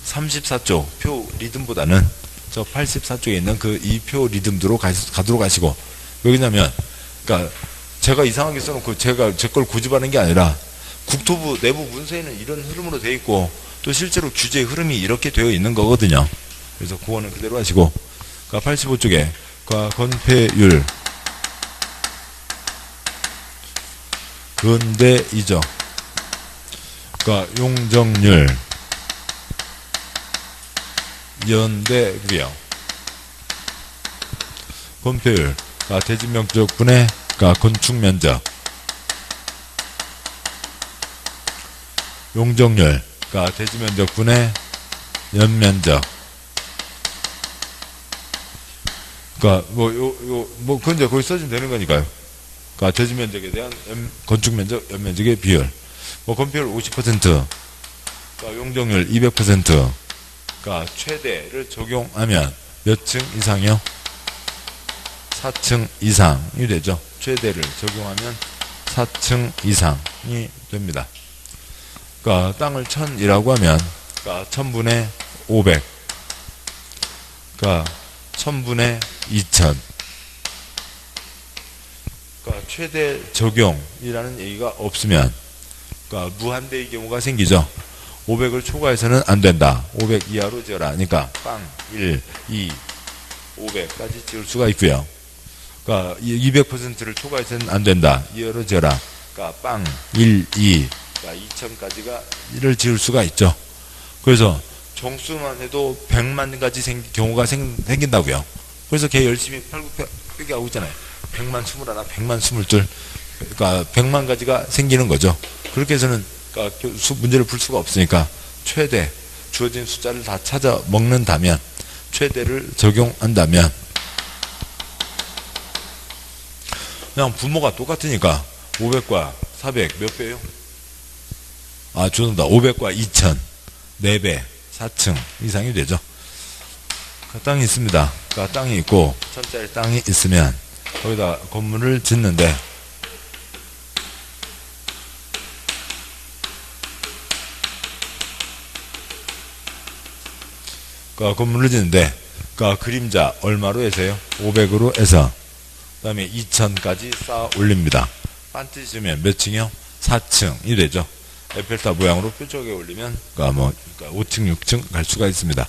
34쪽 표 리듬보다는 저 84쪽에 있는 그 이 표 리듬대로 가도록 하시고, 왜냐면, 그러니까 제가 이상하게 써놓고 제가 제 걸 고집하는 게 아니라 국토부 내부 문서에는 이런 흐름으로 되어 있고 또 실제로 규제 흐름이 이렇게 되어 있는 거거든요. 그래서 그거는 그대로 하시고, 그러니까 85쪽에 건폐율, 근대 이적, 그러니까 용적률, 연대 구역, 건폐율, 대지면적 분의 건축면적, 용적률, 대지면적 분의 연면적. 그건 이제 거기 써주면 되는 거니까요. 대지면적에 대한 건축면적, 연면적의 비율. 건폐율 50%, 용적률 200%, 최대를 적용하면 몇 층 이상이요? 4층 이상이 되죠. 최대를 적용하면 4층 이상이 됩니다. 땅을 1000이라고 하면 1000분의 500, 1000분의 2000. 최대 적용이라는 얘기가 없으면 무한대의 경우가 생기죠. 500을 초과해서는 안 된다. 500 이하로 지어라. 그러니까 빵 1, 2, 500까지 지을 수가 있고요. 200%를 초과해서는 안 된다. 이하로 지어라. 빵 1, 2, 2000까지가 이를 지을 수가 있죠. 그래서 정수만 해도 100만 가지 경우가 생긴다고요. 그래서 걔 열심히 팔굽혀펴기 하고 있잖아요. 100만 21, 100만 22. 100만 가지가 생기는 거죠. 그렇게 해서는 문제를 풀 수가 없으니까 최대, 주어진 숫자를 다 찾아 먹는다면, 최대를 적용한다면, 그냥 분모가 똑같으니까 500과 400 몇 배요? 죄송합니다. 500과 2000 4배, 4층 이상이 되죠. 땅이 있습니다. 땅이 있고 1000짜리 땅이 있으면 거기다 건물을 짓는데, 건물을 짓는데 그림자 얼마로 해서요? 500으로 해서 그 다음에 2000까지 쌓아 올립니다. 반드시 지으면 몇 층이요? 4층이 되죠. 에펠탑 모양으로 뾰족하게 올리면 5층, 6층 갈 수가 있습니다.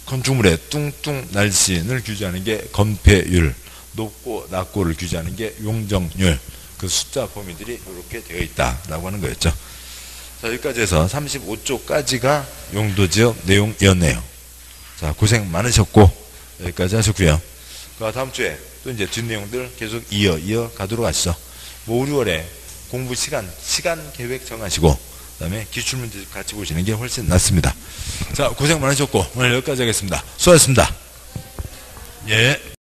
건축물의 뚱뚱 날씬을 규제하는 게 건폐율, 높고 낮고를 규제하는 게 용적률, 그 숫자 범위들이 이렇게 되어 있다라고 하는 거였죠. 자, 여기까지 해서 35쪽까지가 용도지역 내용이었네요. 자, 고생 많으셨고 여기까지 하셨고요. 다음 주에 또 이제 뒷내용들 계속 이어 가도록 하시죠. 5, 6월에 공부 시간 계획 정하시고 그다음에 기출문제 같이 보시는 게 훨씬 낫습니다. 자, 고생 많으셨고 오늘 여기까지 하겠습니다. 수고하셨습니다. 예.